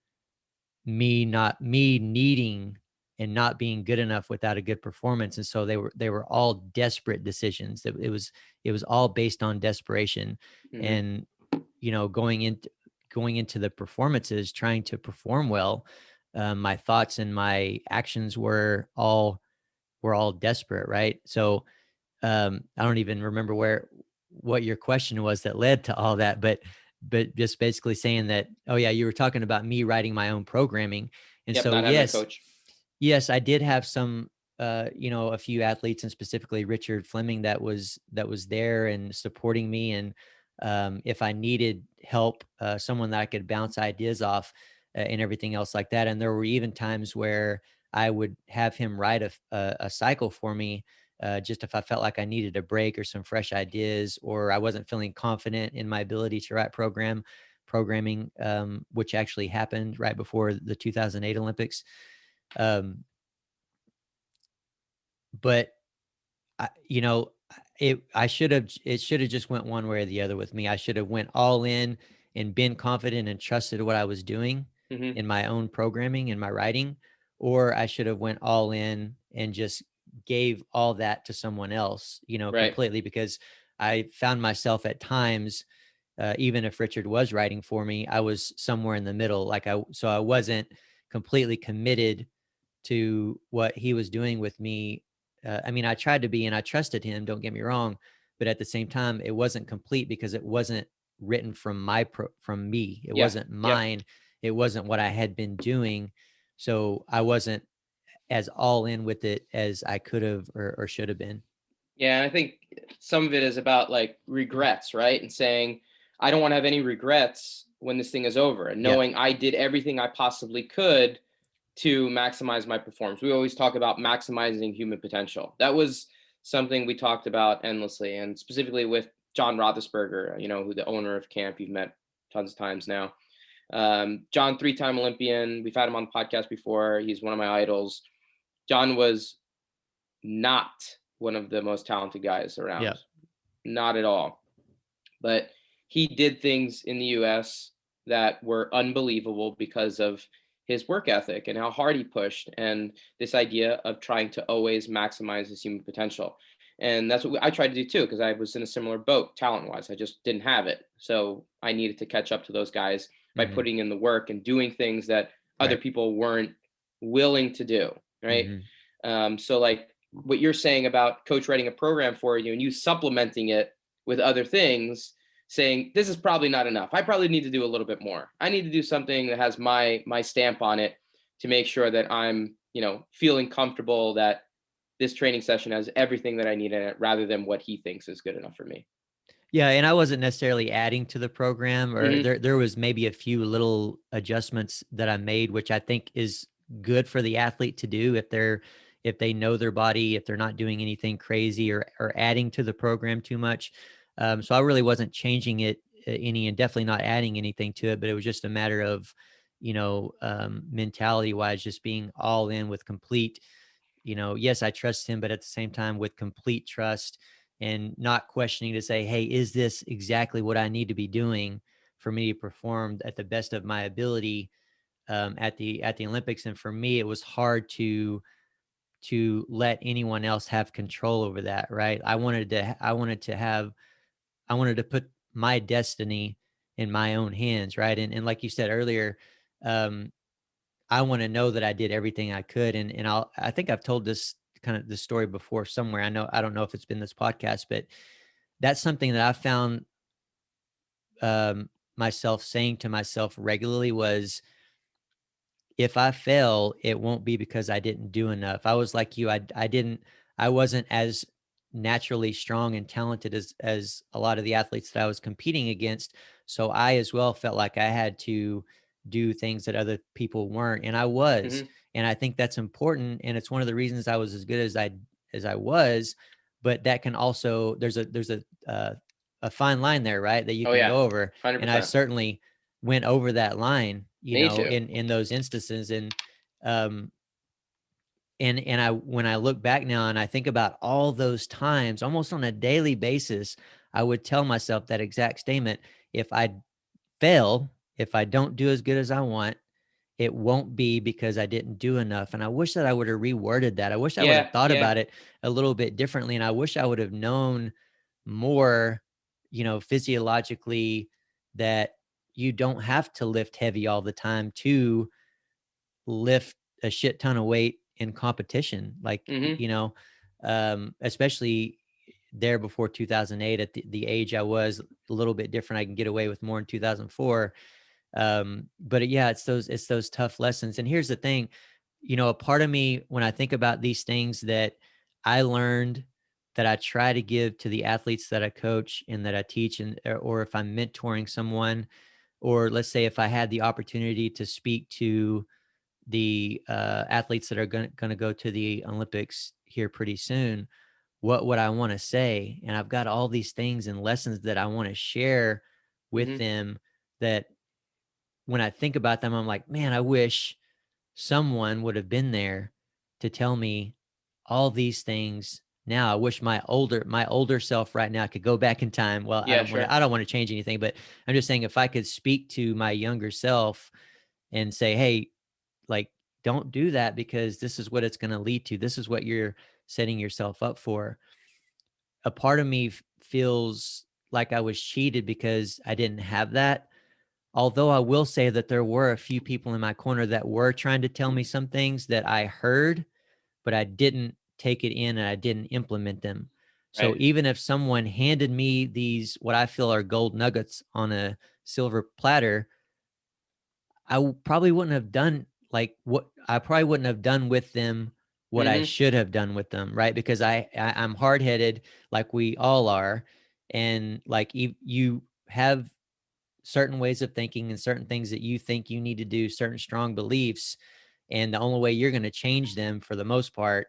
me needing and not being good enough without a good performance. And so they were all desperate decisions. It was all based on desperation. Hmm. And going into the performances, trying to perform well, my thoughts and my actions were all desperate, right? So I don't even remember what your question was that led to all that, but just basically saying that, oh yeah, you were talking about me writing my own programming. And Yep, so not having a yes, coach. yes, I did have some a few athletes, and specifically Richard Fleming, that was there and supporting me. And if I needed help, someone that I could bounce ideas off, and everything else like that. And there were even times where I would have him write a cycle for me, just if I felt like I needed a break or some fresh ideas, or I wasn't feeling confident in my ability to write programming, which actually happened right before the 2008 Olympics. Um, but it should have just went one way or the other with me. I should have went all in and been confident and trusted what I was doing Hmm. in my own programming and my writing, or I should have went all in and just gave all that to someone else, Right. completely, because I found myself at times, even if Richard was writing for me, I was somewhere in the middle. So I wasn't completely committed to what he was doing with me. I mean, I tried to be, and I trusted him, don't get me wrong, but at the same time, it wasn't complete because it wasn't written from me. It Yeah. wasn't Yep. mine. It wasn't what I had been doing. So I wasn't as all in with it as I could have or should have been. Yeah, and I think some of it is about like regrets, right? And saying, I don't want to have any regrets when this thing is over, and Yeah. knowing I did everything I possibly could to maximize my performance. We always talk about maximizing human potential. That was something we talked about endlessly, and specifically with John Roethlisberger, who the owner of camp you've met tons of times now. John, three-time Olympian. We've had him on the podcast before. He's one of my idols. John was not one of the most talented guys Yeah. around, not at all. But he did things in the US that were unbelievable because of his work ethic and how hard he pushed, and this idea of trying to always maximize his human potential. And that's what I tried to do too, because I was in a similar boat talent wise. I just didn't have it. So I needed to catch up to those guys by Hmm. putting in the work and doing things that other Right. people weren't willing to do. Right. Hmm. So, like what you're saying about coach writing a program for you and you supplementing it with other things, saying this is probably not enough. I probably need to do a little bit more. I need to do something that has my stamp on it to make sure that I'm, feeling comfortable that this training session has everything that I need in it, rather than what he thinks is good enough for me. Yeah, and I wasn't necessarily adding to the program, or Hmm. there was maybe a few little adjustments that I made, which I think is good for the athlete to do if they know their body, if they're not doing anything crazy or adding to the program too much. So I really wasn't changing it any, and definitely not adding anything to it, but it was just a matter of, mentality wise, just being all in with complete, yes, I trust him, but at the same time with complete trust, and not questioning to say, hey, is this exactly what I need to be doing for me to perform at the best of my ability at the Olympics? And for me, it was hard to let anyone else have control over that. Right. I wanted to put my destiny in my own hands. Right. And like you said earlier, um, I want to know that I did everything I could. And I think I've told this story before somewhere. I don't know if it's been this podcast, but that's something that I found myself saying to myself regularly was, if I fail, it won't be because I didn't do enough. I was like you. I wasn't as naturally strong and talented as a lot of the athletes that I was competing against. So I as well felt like I had to do things that other people weren't. And I was. Hmm. And I think that's important. And it's one of the reasons I was as good as I was. But that can also, there's a fine line there, right? That you Oh can yeah, go over. And I 100%. certainly went over that line, Me too. in those instances. Um and I, when I look back now and I think about all those times, almost on a daily basis, I would tell myself that exact statement. If I fail, if I don't do as good as I want, it won't be because I didn't do enough. And I wish that I would have reworded that. I wish I would have Yeah, thought yeah. about it a little bit differently. And I wish I would have known more, physiologically, that you don't have to lift heavy all the time to lift a shit ton of weight in competition. Like, Hmm. especially there before 2008, at the age I was, a little bit different. I can get away with more in 2004. But yeah, it's those tough lessons. And here's the thing, a part of me, when I think about these things that I learned, that I try to give to the athletes that I coach and that I teach, and or if I'm mentoring someone, or let's say if I had the opportunity to speak to the athletes that are going to go to the Olympics here pretty soon, what would I want to say? And I've got all these things and lessons that I want to share with Hmm. them, that when I think about them, I'm like, man, I wish someone would have been there to tell me all these things. Now I wish my older self right now could go back in time. Well, Yeah, sure. I don't want to change anything, but I'm just saying, if I could speak to my younger self and say, hey, like, don't do that, because this is what it's going to lead to. This is what you're setting yourself up for. A part of me feels like I was cheated because I didn't have that. Although I will say that there were a few people in my corner that were trying to tell me some things that I heard, but I didn't take it in and I didn't implement them. So Right. even if someone handed me these, what I feel are gold nuggets on a silver platter, probably wouldn't have done, like, what I probably wouldn't have done with them what I Mm-hmm. should have done with them, right? Because I'm hard-headed, like we all are, and like you have certain ways of thinking and certain things that you think you need to do, certain strong beliefs, and the only way you're going to change them for the most part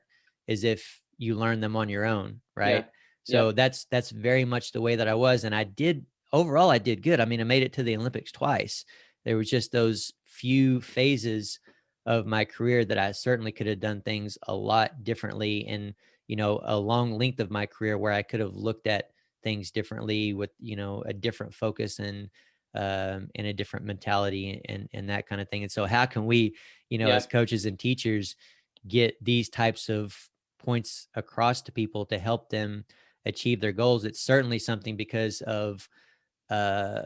is if you learn them on your own, Yeah. right? So Yep. that's very much the way that I was, and I did overall I did good. I mean, I made it to the Olympics twice. There was just those few phases of my career that I certainly could have done things a lot differently, and a long length of my career where I could have looked at things differently with a different focus and a different mentality and that kind of thing. And so how can we, as Yep. coaches and teachers, get these types of points across to people to help them achieve their goals? It's certainly something because of uh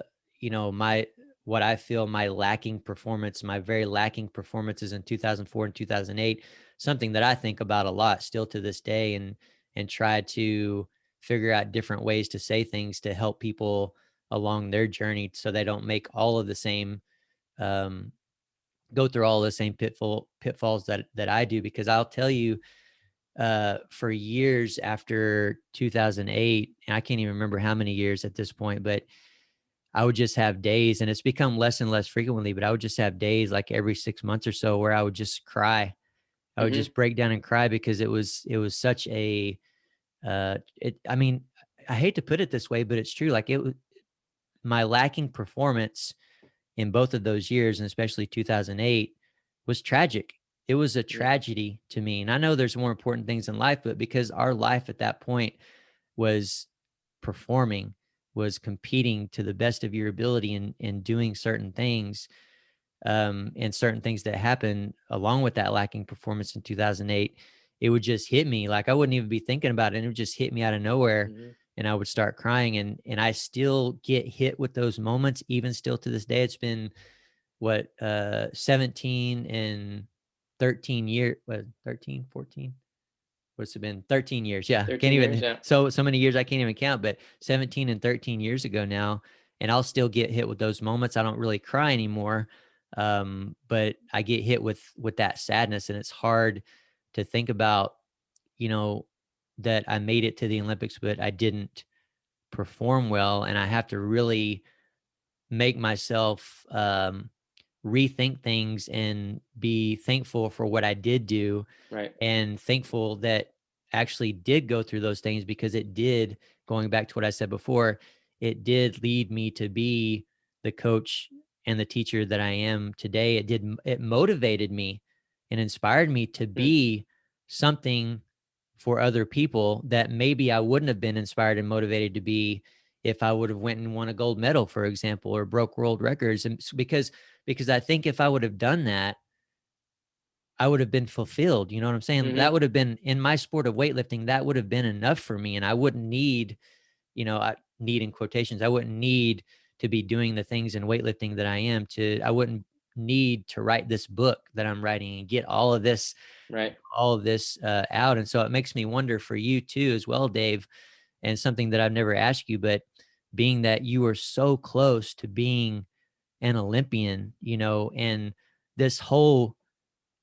my what I feel my lacking performance, my very lacking performances in 2004 and 2008, something that I think about a lot still to this day, and try to figure out different ways to say things to help people along their journey so they don't make all of the same um go through all the same pitfalls that I do. Because I'll tell you, for years after 2008, and I can't even remember how many years at this point, but I would just have days, and it's become less and less frequently, but I would just have days like every 6 months or so where I would just cry. I would Mm-hmm. just break down and cry because it was such a I mean, I hate to put it this way, but it's true. Like, it was my lacking performance in both of those years, and especially 2008, was tragic. It was a Yeah. tragedy to me. And I know there's more important things in life, but because our life at that point was performing, was competing to the best of your ability and doing certain things, and certain things that happened along with that lacking performance in 2008, it would just hit me. Like, I wouldn't even be thinking about it. And it would just hit me out of nowhere. Mm-hmm. And I would start crying. And I still get hit with those moments, even still to this day. It's been 17 and 13 years, 13, 14, what's it been, 13 years? Yeah, can't 13 years. even, Yeah. so many years I can't even count. But 17 and 13 years ago now, and I'll still get hit with those moments. I don't really cry anymore, but I get hit with that sadness. And it's hard to think about, you know that I made it to the Olympics but I didn't perform well, and I have to really make myself rethink things and be thankful for what I did do, Right. and thankful that actually did go through those things, because it did, going back to what I said before, it did lead me to be the coach and the teacher that I am today. It motivated me and inspired me to Mm. be something for other people that maybe I wouldn't have been inspired and motivated to be if I would have went and won a gold medal, for example, or broke world records. And because I think if I would have done that, I would have been fulfilled. You know what I'm saying? That Mm-hmm. would have been, in my sport of weightlifting, that would have been enough for me. And I wouldn't need, I need in quotations, I wouldn't need to be doing the things in weightlifting that I am I wouldn't need to write this book that I'm writing and get Right. all of this out. And so it makes me wonder for you too, as well, Dave, and something that I've never asked you, but being that you were so close to being an Olympian, and this whole,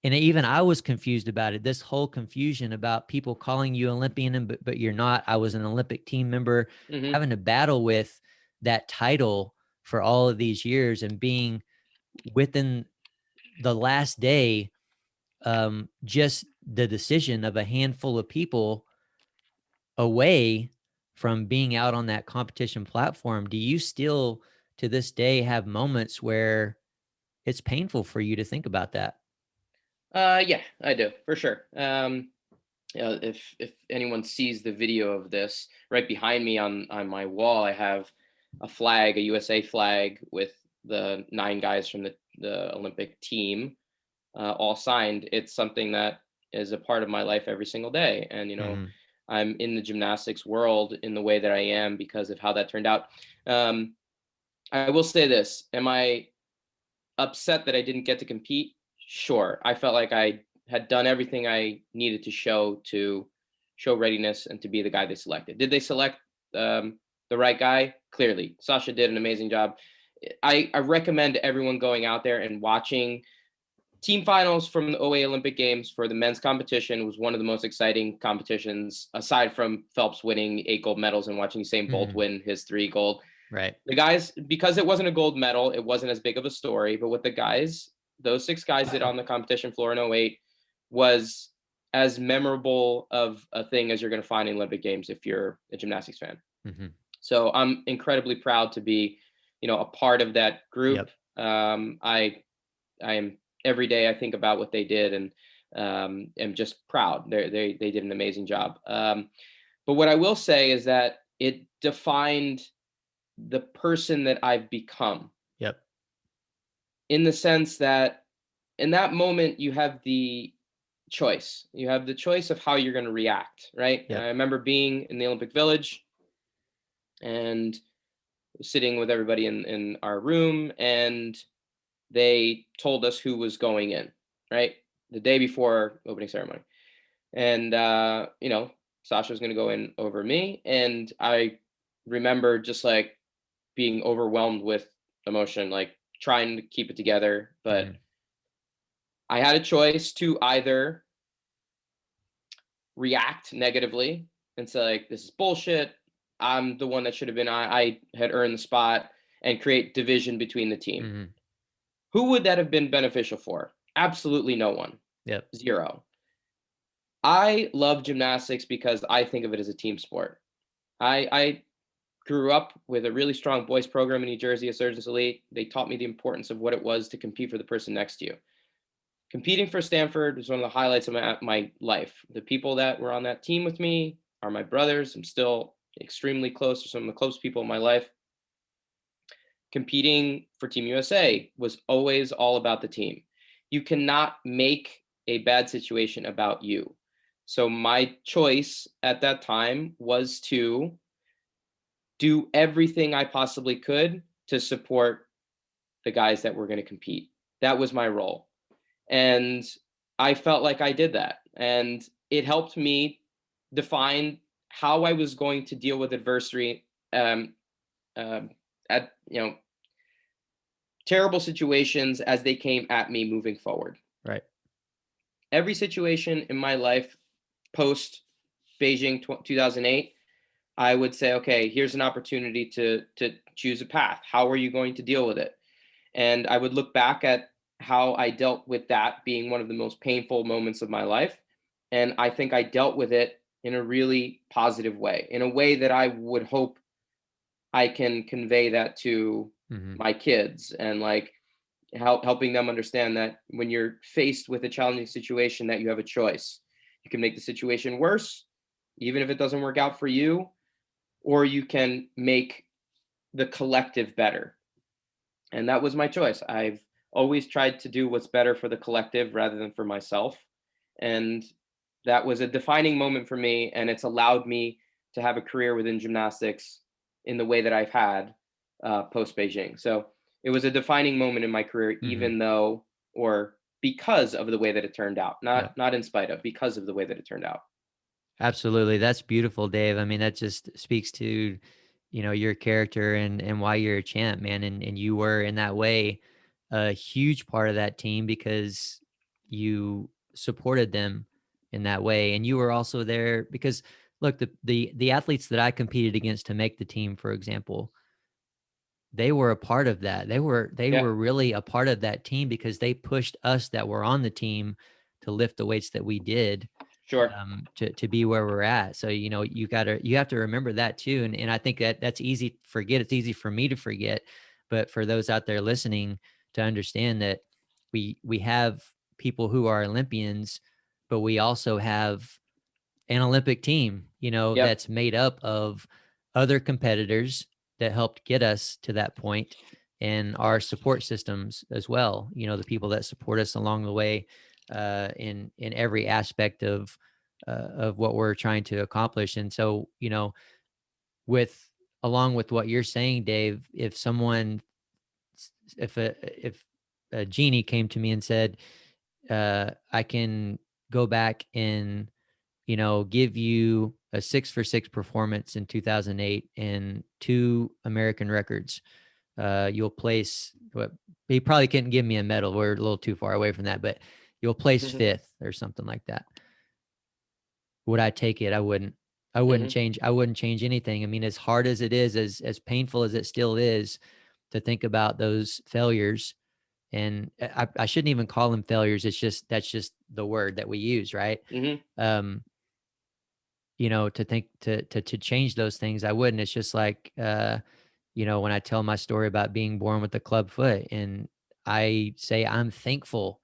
and even I was confused about it. This whole confusion about people calling you Olympian, but you're not. I was an Olympic team member, Mm-hmm. having to battle with that title for all of these years, and being within the last day, just the decision of a handful of people away from being out on that competition platform. Do you still, to this day, have moments where it's painful for you to think about that? Yeah, I do for sure. If anyone sees the video of this, right behind me on my wall, I have a flag, a USA flag with the 9 guys from the Olympic team, all signed. It's something that is a part of my life every single day, and Hmm. I'm in the gymnastics world in the way that I am because of how that turned out. Um, I will say this: Am I upset that I didn't get to compete? Sure. I felt like I had done everything I needed to show readiness and to be the guy they selected. Did they select the right guy? Clearly, Sasha did an amazing job. I recommend everyone going out there and watching team finals from the '08 Olympic Games for the men's competition was one of the most exciting competitions, aside from Phelps winning 8 gold medals and watching Usain Bolt Mhm. win his 3 gold. Right. The guys, because it wasn't a gold medal, it wasn't as big of a story. But what the guys, those 6 guys did on the competition floor in '08 was as memorable of a thing as you're going to find in Olympic Games if you're a gymnastics fan. Mhm. So I'm incredibly proud to be, a part of that group. Yep. I am every day I think about what they did and am just proud. They did an amazing job. But what I will say is that it defined the person that I've become, Yep. in the sense that in that moment you have the choice. You have the choice of how you're going to react, right? And I Yep. remember being in the Olympic Village and sitting with everybody in our room, and they told us who was going in, right? The day before opening ceremony. And Sasha was going to go in over me, and I remember just like being overwhelmed with emotion, like trying to keep it together. But Mhm. I had a choice to either react negatively and say like, this is bullshit, I'm the one that should have been, I had earned the spot, and create division between the team. Mhm. Who would that have been beneficial for? Absolutely no one. Yep. Zero. I love gymnastics because I think of it as a team sport. I grew up with a really strong boys program in New Jersey at Surgeons Elite. They taught me the importance of what it was to compete for the person next to you. Competing for Stanford was one of the highlights of my life. The people that were on that team with me are my brothers. I'm still extremely close to some of the close people in my life. Competing for Team USA was always all about the team. You cannot make a bad situation about you. So my choice at that time was to do everything I possibly could to support the guys that were going to compete. That was my role. And I felt like I did that. And it helped me define how I was going to deal with adversity, um, um, at terrible situations as they came at me moving forward. Right. Every situation in my life post Beijing 2008, I would say, okay, here's an opportunity to choose a path. How are you going to deal with it? And I would look back at how I dealt with that being one of the most painful moments of my life. And I think I dealt with it in a really positive way, in a way that I would hope I can convey that to Mhm. my kids, and like helping them understand that when you're faced with a challenging situation, that you have a choice. You can make the situation worse, even if it doesn't work out for you, or you can make the collective better. And that was my choice. I've always tried to do what's better for the collective rather than for myself. And that was a defining moment for me. And it's allowed me to have a career within gymnastics in the way that I've had post Beijing. So it was a defining moment in my career, Mhm. even though, or because of the way that it turned out, Yep. not in spite of, because of the way that it turned out. Absolutely. That's beautiful, Dave. I mean, that just speaks to, your character and why you're a champ, man. And you were in that way a huge part of that team because you supported them in that way. And you were also there because look, the athletes that I competed against to make the team, for example, they were a part of that. They Yeah, were really a part of that team because they pushed us that were on the team to lift the weights that we did, sure. to be where we're at. So, you have to remember that too. And I think that that's easy to forget. It's easy for me to forget, but for those out there listening to understand that we have people who are Olympians, but we also have an Olympic team, Yep. that's made up of other competitors that helped get us to that point, and our support systems as well. The people that support us along the way, in every aspect of what we're trying to accomplish. And so, with along with what you're saying, Dave, if a genie came to me and said, I can go back and give you a 6 for 6 performance in 2008 and 2 American records. you'll place what he probably couldn't give me a medal. We're a little too far away from that, but you'll place Hmm. fifth or something like that. Would I take it? I wouldn't. I wouldn't Hmm. change. I wouldn't change anything. I mean, as hard as it is, as painful as it still is to think about those failures, and I shouldn't even call them failures. It's just that's just the word that we use, right? Hmm. Um, you know, to think to change those things, I wouldn't. It's just like you know, when I tell my story about being born with a club foot, and I say I'm thankful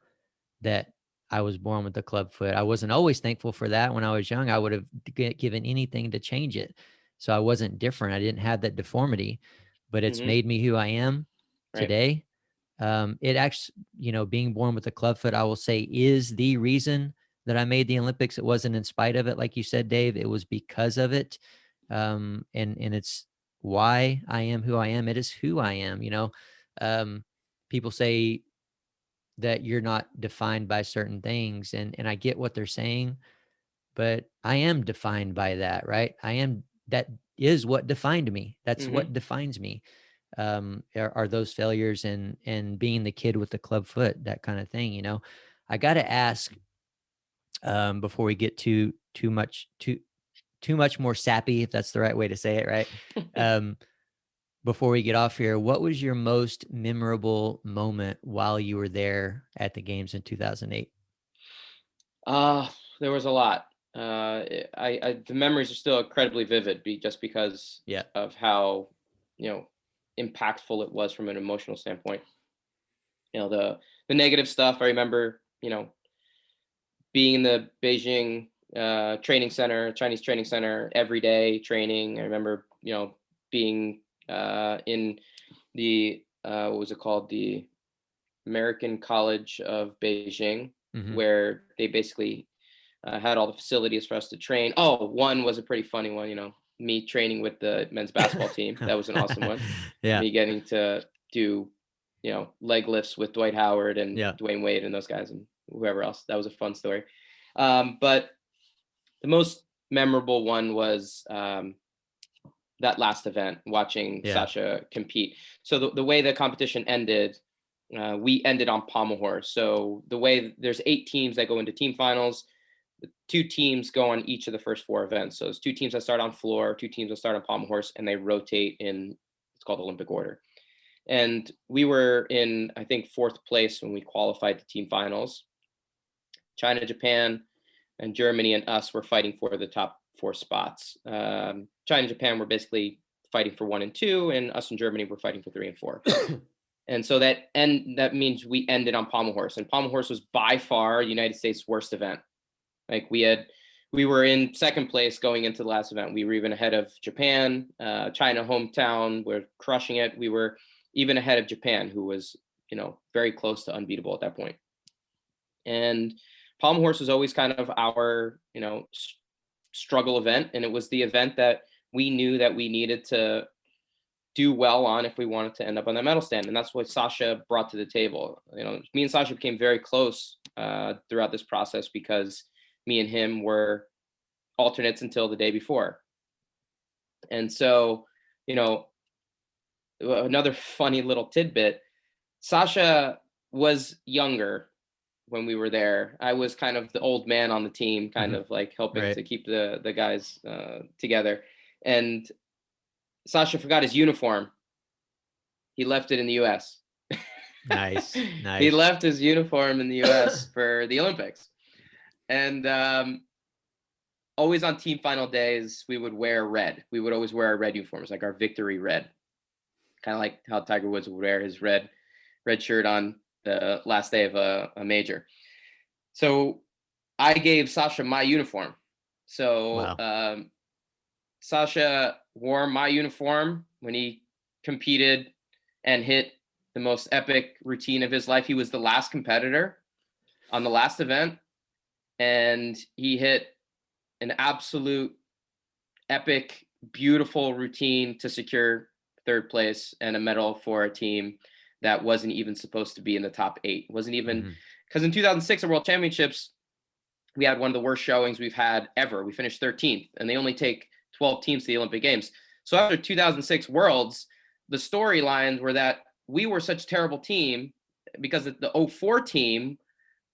that I was born with a club foot. I wasn't always thankful for that. When I was young, I would have given anything to change it. So I wasn't different. I didn't have that deformity, but it's Hmm. made me who I am Right. today. It actually, you know, being born with a club foot, I will say, is the reason that I made the Olympics. It wasn't in spite of it, like you said, Dave. It was because of it, and it's why I am who I am. It is who I am. You know, people say that you're not defined by certain things, and I get what they're saying, but I am defined by that, right? I am that is what defined me. That's Hmm. what defines me. Are those failures and being the kid with the club foot, that kind of thing, you know. I got to ask before we get too much more sappy, if that's the right way to say it, right? Um, before we get off here, what was your most memorable moment while you were there at the games in 2008? Uh, there was a lot. The memories are still incredibly vivid, just because Yeah. of how, you know, impactful it was from an emotional standpoint. You know, the negative stuff. I remember, you know, being in the Beijing training center, Chinese training center, every day training. I remember, you know, being in the what was it called, the American College of Beijing, Hmm. where they basically had all the facilities for us to train. Oh, one was a pretty funny one. You know, me training with the men's basketball team. That was an awesome one. Yeah. Me getting to do, you know, leg lifts with Dwight Howard and Yeah. Dwayne Wade and those guys and whoever else. That was a fun story. But the most memorable one was that last event, watching Yeah. Sasha compete. So the way the competition ended, we ended on pommel horse. So the way there's 8 teams that go into team finals. The 2 teams go on each of the first 4 events. So there's 2 teams that start on floor, 2 teams that start on pommel horse, and they rotate in, it's called Olympic order. And we were in, I think, 4th place when we qualified to team finals. China, Japan, and Germany and us were fighting for the top 4 spots. China and Japan were basically fighting for 1 and 2, and us and Germany were fighting for 3 and 4. And so that means we ended on pommel horse, and pommel horse was by far the United States' worst event. Like we were in 2nd place going into the last event. We were even ahead of Japan, China, hometown. We're crushing it. We were even ahead of Japan, who was, you know, very close to unbeatable at that point. And pommel horse was always kind of our, you know, struggle event, and it was the event that we knew that we needed to do well on if we wanted to end up on that medal stand. And that's what Sasha brought to the table. You know, me and Sasha became very close throughout this process because me and him were alternates until the day before. And so, you know, another funny little tidbit, Sasha was younger when we were there. I was kind of the old man on the team, kind Mhm. of like helping Right. to keep the guys together. And Sasha forgot his uniform. He left it in the US. Nice. He Nice. left his uniform in the US for the Olympics. And always on team final days, we would wear red. We would always wear our red uniforms, like our victory red, kind of like how Tiger Woods would wear his red shirt on the last day of a major. So I gave Sasha my uniform. So Wow. Sasha wore my uniform when he competed and hit the most epic routine of his life. He was the last competitor on the last event, and he hit an absolute epic, beautiful routine to secure 3rd place and a medal for a team that wasn't even supposed to be in the top 8. Wasn't even, Mhm. because in 2006 at World Championships, we had one of the worst showings we've had ever. We finished 13th, and they only take 12 teams to the Olympic Games. So after 2006 Worlds, the storylines were that we were such a terrible team because the '04 team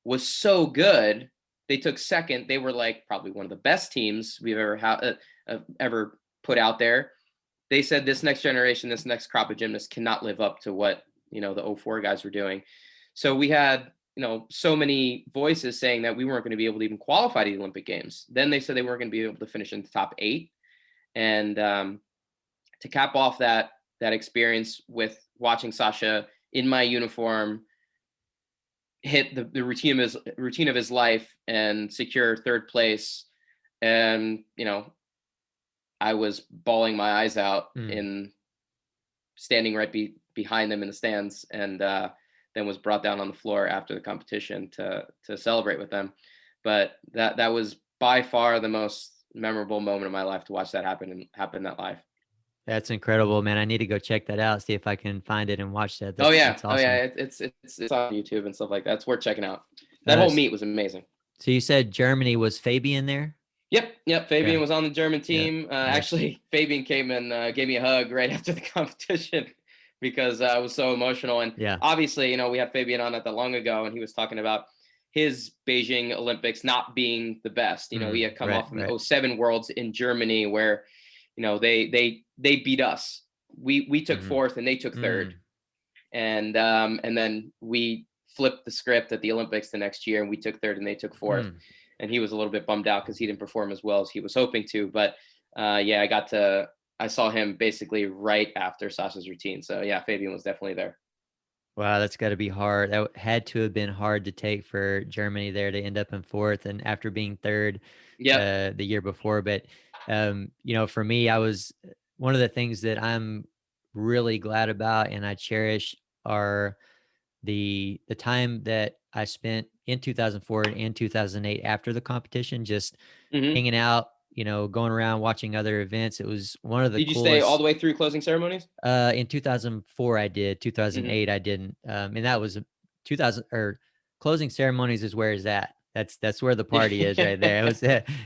was so good. They took second. They were like probably one of the best teams we've ever put out there. They said this next generation, this next crop of gymnasts cannot live up to what, the '04 guys were doing. So we had, so many voices saying that we weren't going to be able to even qualify to the Olympic Games. Then they said they weren't going to be able to finish in the top 8. And to cap off that experience with watching Sasha in my uniform hit the routine of his life and secure third place, and I was bawling my eyes out in standing right behind them in the stands, and then was brought down on the floor after the competition to celebrate with them. But that was by far the most memorable moment of my life, to watch that happen that live. That's incredible, man. I need to go check that out, see if I can find it and watch that. Oh yeah, That's awesome. oh yeah, it's on YouTube and stuff like that. It's worth checking out. That whole meet was amazing. So you said Germany, was Fabian there? Yep. Fabian was on the German team. Actually, Fabian came and gave me a hug right after the competition because I was so emotional. And obviously, we had Fabian on not that long ago, and he was talking about his Beijing Olympics not being the best. He had come off from the '07 Worlds in Germany, where they beat us. We took fourth and they took third, and then we flipped the script at the Olympics the next year, and we took third and they took fourth. And he was a little bit bummed out because he didn't perform as well as he was hoping to. But I saw him basically right after Sasha's routine. So yeah, Fabian was definitely there. Wow, that's got to be hard. That had to have been hard to take for Germany there to end up in fourth, and after being third the year before. But for me, one of the things that I'm really glad about and I cherish are the time that I spent in 2004 and 2008 after the competition, just hanging out, going around watching other events. It was one of the coolest. Did you stay all the way through closing ceremonies? In 2004 I did. 2008 I didn't. And that was 2000 or closing ceremonies is where is that? That's where the party is right there.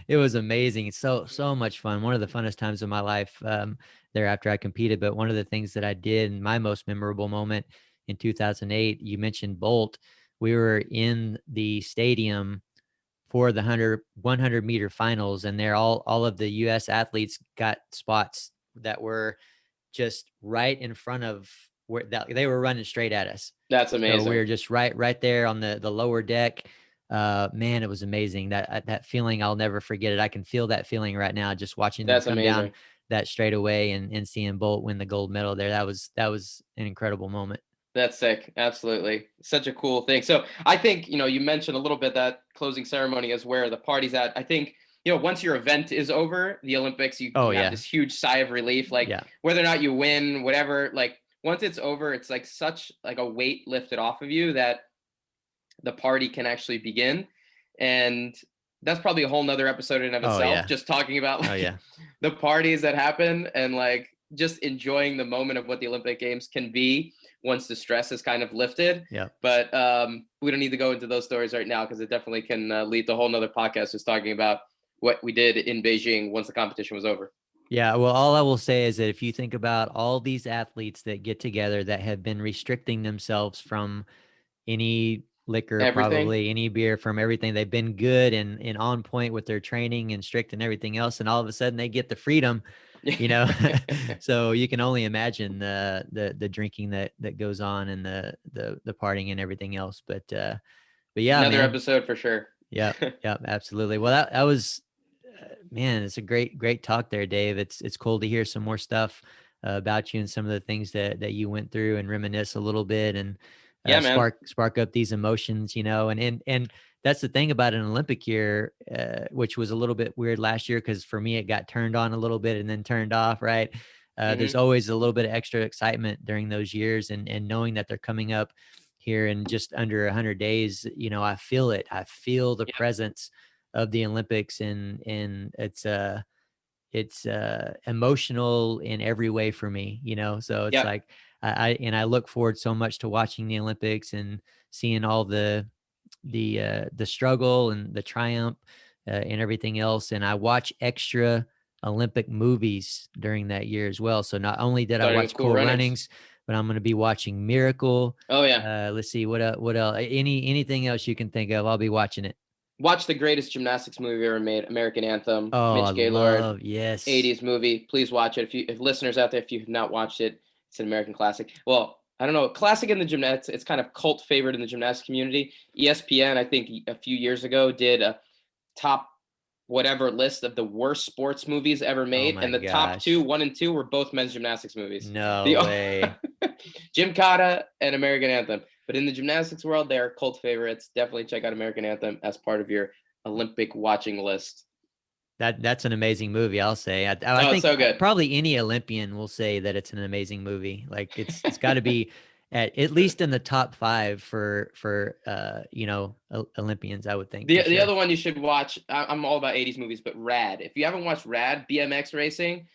It was amazing. So much fun. One of the funnest times of my life there after I competed. But one of the things that I did, and my most memorable moment in 2008, you mentioned Bolt. We were in the stadium for the 100 meter finals, and they're all of the US athletes got spots that were just right in front of where they were running straight at us. That's amazing. So we were just right there on the lower deck. Man, it was amazing. That feeling, I'll never forget it. I can feel that feeling right now, just watching them come down that straightaway and seeing Bolt win the gold medal there. That was an incredible moment. That's sick. Absolutely. Such a cool thing. So I think, you mentioned a little bit that closing ceremony is where the party's at. I think, once your event is over, the Olympics, you have this huge sigh of relief, like whether or not you win, whatever, like once it's over, it's like such like a weight lifted off of you that the party can actually begin. And that's probably a whole nother episode in of itself, just talking about the parties that happen and like just enjoying the moment of what the Olympic Games can be once the stress is kind of lifted. But we don't need to go into those stories right now because it definitely can lead to a whole nother podcast just talking about what we did in Beijing once the competition was over. Yeah, well, all I will say is that if you think about all these athletes that get together that have been restricting themselves from any liquor, probably any beer, from everything, they've been good and on point with their training and strict and everything else, and all of a sudden they get the freedom, so you can only imagine the drinking that goes on and the partying and everything else. But yeah, another episode for sure. Yeah, absolutely. Well, that was man, it's a great talk there, Dave. It's cool to hear some more stuff about you and some of the things that you went through and reminisce a little bit and spark up these emotions, and that's the thing about an Olympic year, which was a little bit weird last year because for me it got turned on a little bit and then turned off, right? There's always a little bit of extra excitement during those years, and knowing that they're coming up here in just under 100 days, I feel it. I feel the presence of the Olympics, and it's emotional in every way for me, so it's like I look forward so much to watching the Olympics and seeing all the struggle and the triumph and everything else. And I watch extra Olympic movies during that year as well. So not only did I Starting with watch Cool Cool Runnings. Runnings, but I'm going to be watching Miracle. Oh yeah. Let's see what else. Anything else you can think of, I'll be watching it. Watch the greatest gymnastics movie ever made, American Anthem. Oh, I Mitch Gaylord, love, yes. 80s movie. Please watch it. If listeners out there, if you've not watched it, it's an American classic. Well, I don't know, classic in the gymnastics. It's kind of cult favorite in the gymnastics community. ESPN, I think a few years ago, did a top whatever list of the worst sports movies ever Oh made, my and the top two, gosh. 1 and 2, were both men's gymnastics movies. No The way. Jim Cotta and American Anthem. But in the gymnastics world, they are cult favorites. Definitely check out American Anthem as part of your Olympic watching list. That's an amazing movie, I'll say. I Oh, it's think so good. probably any Olympian will say that it's an amazing movie. Like it's got to be at least in the top 5 for Olympians, I would think, for The sure. other one you should watch. I'm all about 80s movies, but Rad. If you haven't watched Rad, BMX racing,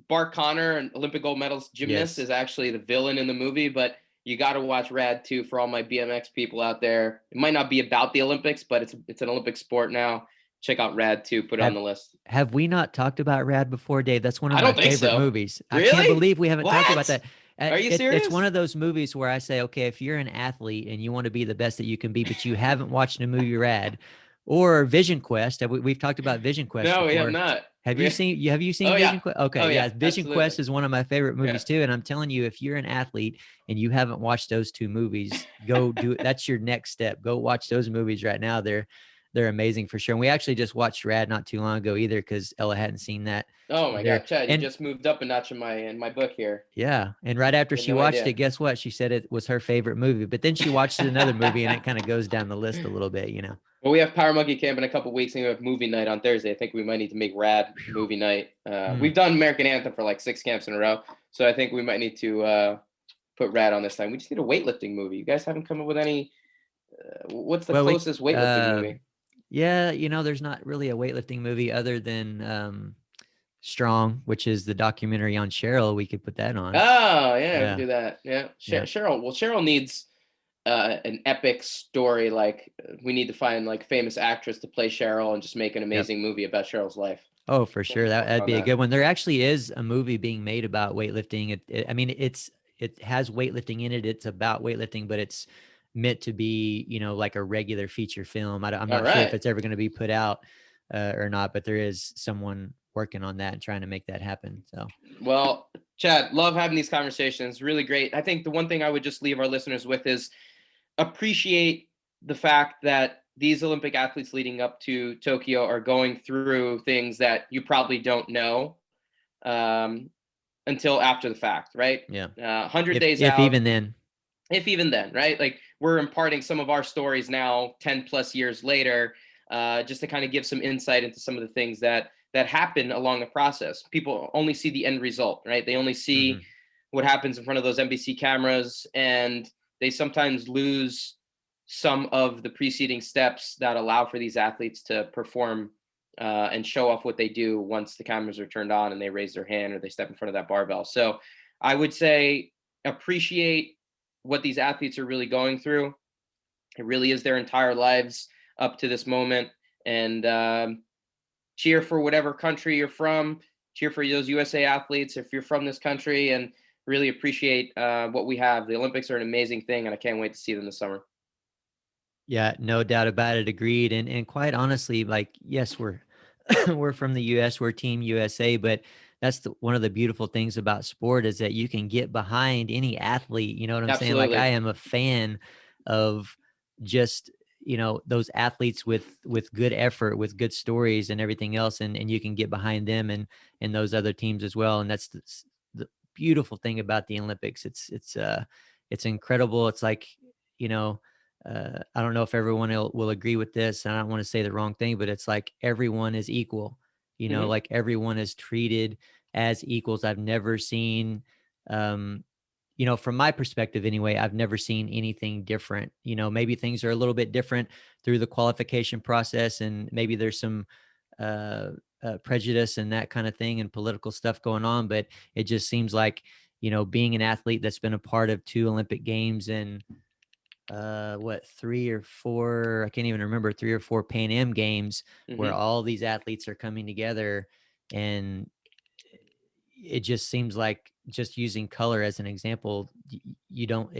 Bart Connor, an Olympic gold medalist gymnast, Yes. is actually the villain in the movie. But you got to watch Rad too for all my BMX people out there. It might not be about the Olympics, but it's an Olympic sport now. Check out Rad too. Put it on Have the list. have we not talked about Rad before, Dave? That's one of I my don't think favorite so. movies. I can't Really? believe we haven't talked about What? that. Are you It's one serious? of those movies where I say, okay, if you're an athlete and you want to be the best that you can be, but you haven't watched a movie Rad or Vision Quest. We've talked about Vision Quest No, we have before. not. Have you seen Oh yeah. Vision Quest? Oh Okay, yeah, yeah. Vision Quest Absolutely. is one of my favorite Yeah. movies too. And I'm telling you, if you're an athlete and you haven't watched those 2 movies, go do it. That's your next step. Go watch those movies right now. They're amazing for sure. And we actually just watched Rad not too long ago either, because Ella hadn't seen that. Oh So my there God, Chad, you and just moved up a notch in my book here. yeah, and right after I had she no watched it, idea. guess what? She said it was her favorite movie. But then she watched another movie, and it kind of goes down the list a little bit. Well, we have Power Monkey Camp in a couple weeks, and we have movie night on Thursday. I think we might need to make Rad movie night. Mm. We've done American Anthem for like 6 camps in a row, so I think we might need to put Rad on this time. We just need a weightlifting movie. You guys haven't come up with any? What's the Well, closest weightlifting movie? yeah, there's not really a weightlifting movie other than Strong, which is the documentary on Cheryl. We could put that on. Oh yeah, we can Yeah, do that. Yeah, yeah, Cheryl. Well, Cheryl needs an epic story. Like we need to find like famous actress to play Cheryl and just make an yep. amazing movie about Cheryl's life. Oh, for So sure. we'll work That'd on be a that. good one. There actually is a movie being made about weightlifting. I mean, it has weightlifting in it. It's about weightlifting, but it's meant to be, like a regular feature film. I'm All not sure if right. it's ever going to be put out or not, but there is someone working on that and trying to make that happen. So, Well, Chad, love having these conversations. Really great. I think the one thing I would just leave our listeners with is appreciate the fact that these Olympic athletes leading up to Tokyo are going through things that you probably don't know um, until after the fact, right? yeah, 100 if days if out, even then, if even then, right? Like we're imparting some of our stories now, 10 plus years later, just to kind of give some insight into some of the things that happen along the process. People only see the end result, right? They only see mhm. what happens in front of those NBC cameras, and they sometimes lose some of the preceding steps that allow for these athletes to perform and show off what they do once the cameras are turned on and they raise their hand or they step in front of that barbell. So I would say appreciate what these athletes are really going through. It really is their entire lives up to this moment. And cheer for whatever country you're from. Cheer for those USA athletes if you're from this country, and really appreciate what we have. The Olympics are an amazing thing, and I can't wait to see them this summer. Yeah, no doubt about it. Agreed. And quite honestly, like, yes, we're we're from the US, we're Team USA, but that's one of the beautiful things about sport is that you can get behind any athlete. You know what I'm saying? Like I Absolutely. am a fan of just, those athletes with good effort, with good stories and everything else. And you can get behind them and those other teams as well. And that's the beautiful thing about the Olympics. It's incredible. It's like, you know, I don't know if everyone will agree with this, and I don't want to say the wrong thing, but it's like everyone is equal. Hmm. Like everyone is treated as equals. I've never seen, um, from my perspective anyway, I've never seen anything different. Maybe things are a little bit different through the qualification process, and maybe there's some prejudice and that kind of thing and political stuff going on. But it just seems like, being an athlete that's been a part of 2 Olympic Games and 3 or 4, I can't even remember, 3 or 4 Pan Am games where Hmm. all these athletes are coming together And it just seems like, just using color as an example, you don't,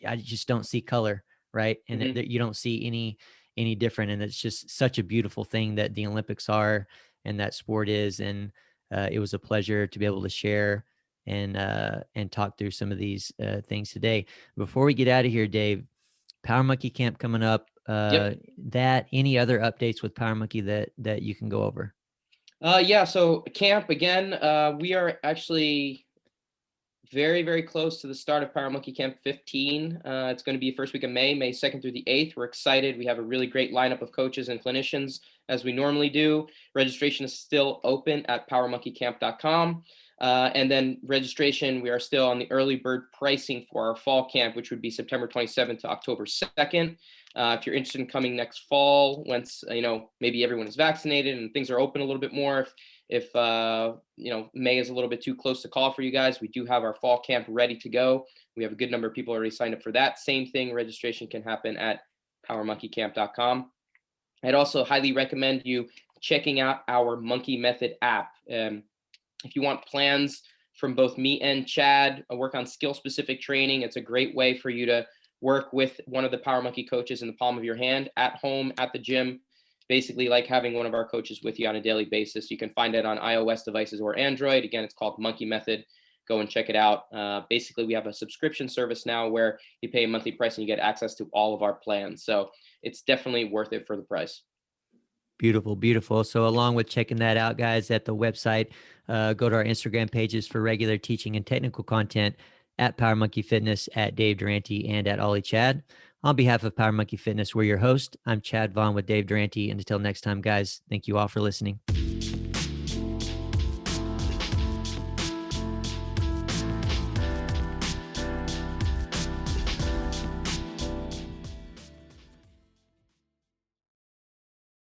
I just don't see color, right? And Hmm. you don't see any different. And it's just such a beautiful thing that the Olympics are, and that sport is. And it was a pleasure to be able to share and talk through some of these things today. Before we get out of here, Dave, Power Monkey Camp coming up. Yep. That any other updates with Power Monkey that you can go over? Yeah. So camp again. We are actually very, very close to the start of Power Monkey Camp 15. It's going to be first week of May, May 2nd through the 8th. We're excited. We have a really great lineup of coaches and clinicians, as we normally do. Registration is still open at powermonkeycamp.com. And then registration, we are still on the early bird pricing for our fall camp, which would be September 27th to October 2nd. If you're interested in coming next fall, once maybe everyone is vaccinated and things are open a little bit more, if May is a little bit too close to call for you guys, we do have our fall camp ready to go. We have a good number of people already signed up for that. Same thing, registration can happen at powermonkeycamp.com. I'd also highly recommend you checking out our Monkey Method app. If you want plans from both me and Chad, work on skill specific training, it's a great way for you to work with one of the Power Monkey coaches in the palm of your hand, at home, at the gym, basically like having one of our coaches with you on a daily basis. You can find it on iOS devices or Android. Again, it's called Monkey Method. Go and check it out. Basically, we have a subscription service now where you pay a monthly price and you get access to all of our plans. So it's definitely worth it for the price. Beautiful, beautiful. So along with checking that out, guys, at the website, go to our Instagram pages for regular teaching and technical content, at Power Monkey Fitness, at Dave Durante, and at Ollie Chad. On behalf of Power Monkey Fitness, we're your host. I'm Chad Vaughn with Dave Durante. And until next time, guys, thank you all for listening.